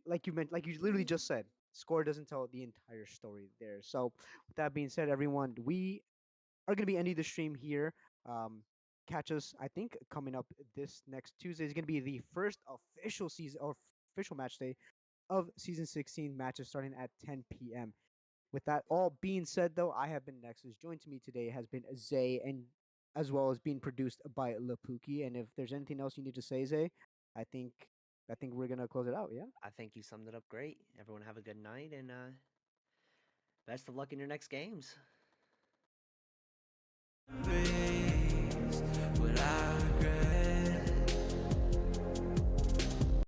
Speaker 1: like you literally just said, score doesn't tell the entire story there. So, with that being said, everyone, we are going to be ending the stream here. Um, Catch us, I think, coming up this next Tuesday is going to be the first official season or official match day of season 16 matches starting at 10 p.m. With that all being said, though, I have been Nexus. Joined to me today has been Zay, and as well as being produced by Lapuki. And if there's anything else you need to say, Zay, I think we're gonna close it out. Yeah.
Speaker 2: I think you summed it up great. Everyone have a good night and best of luck in your next games.
Speaker 3: Praise what I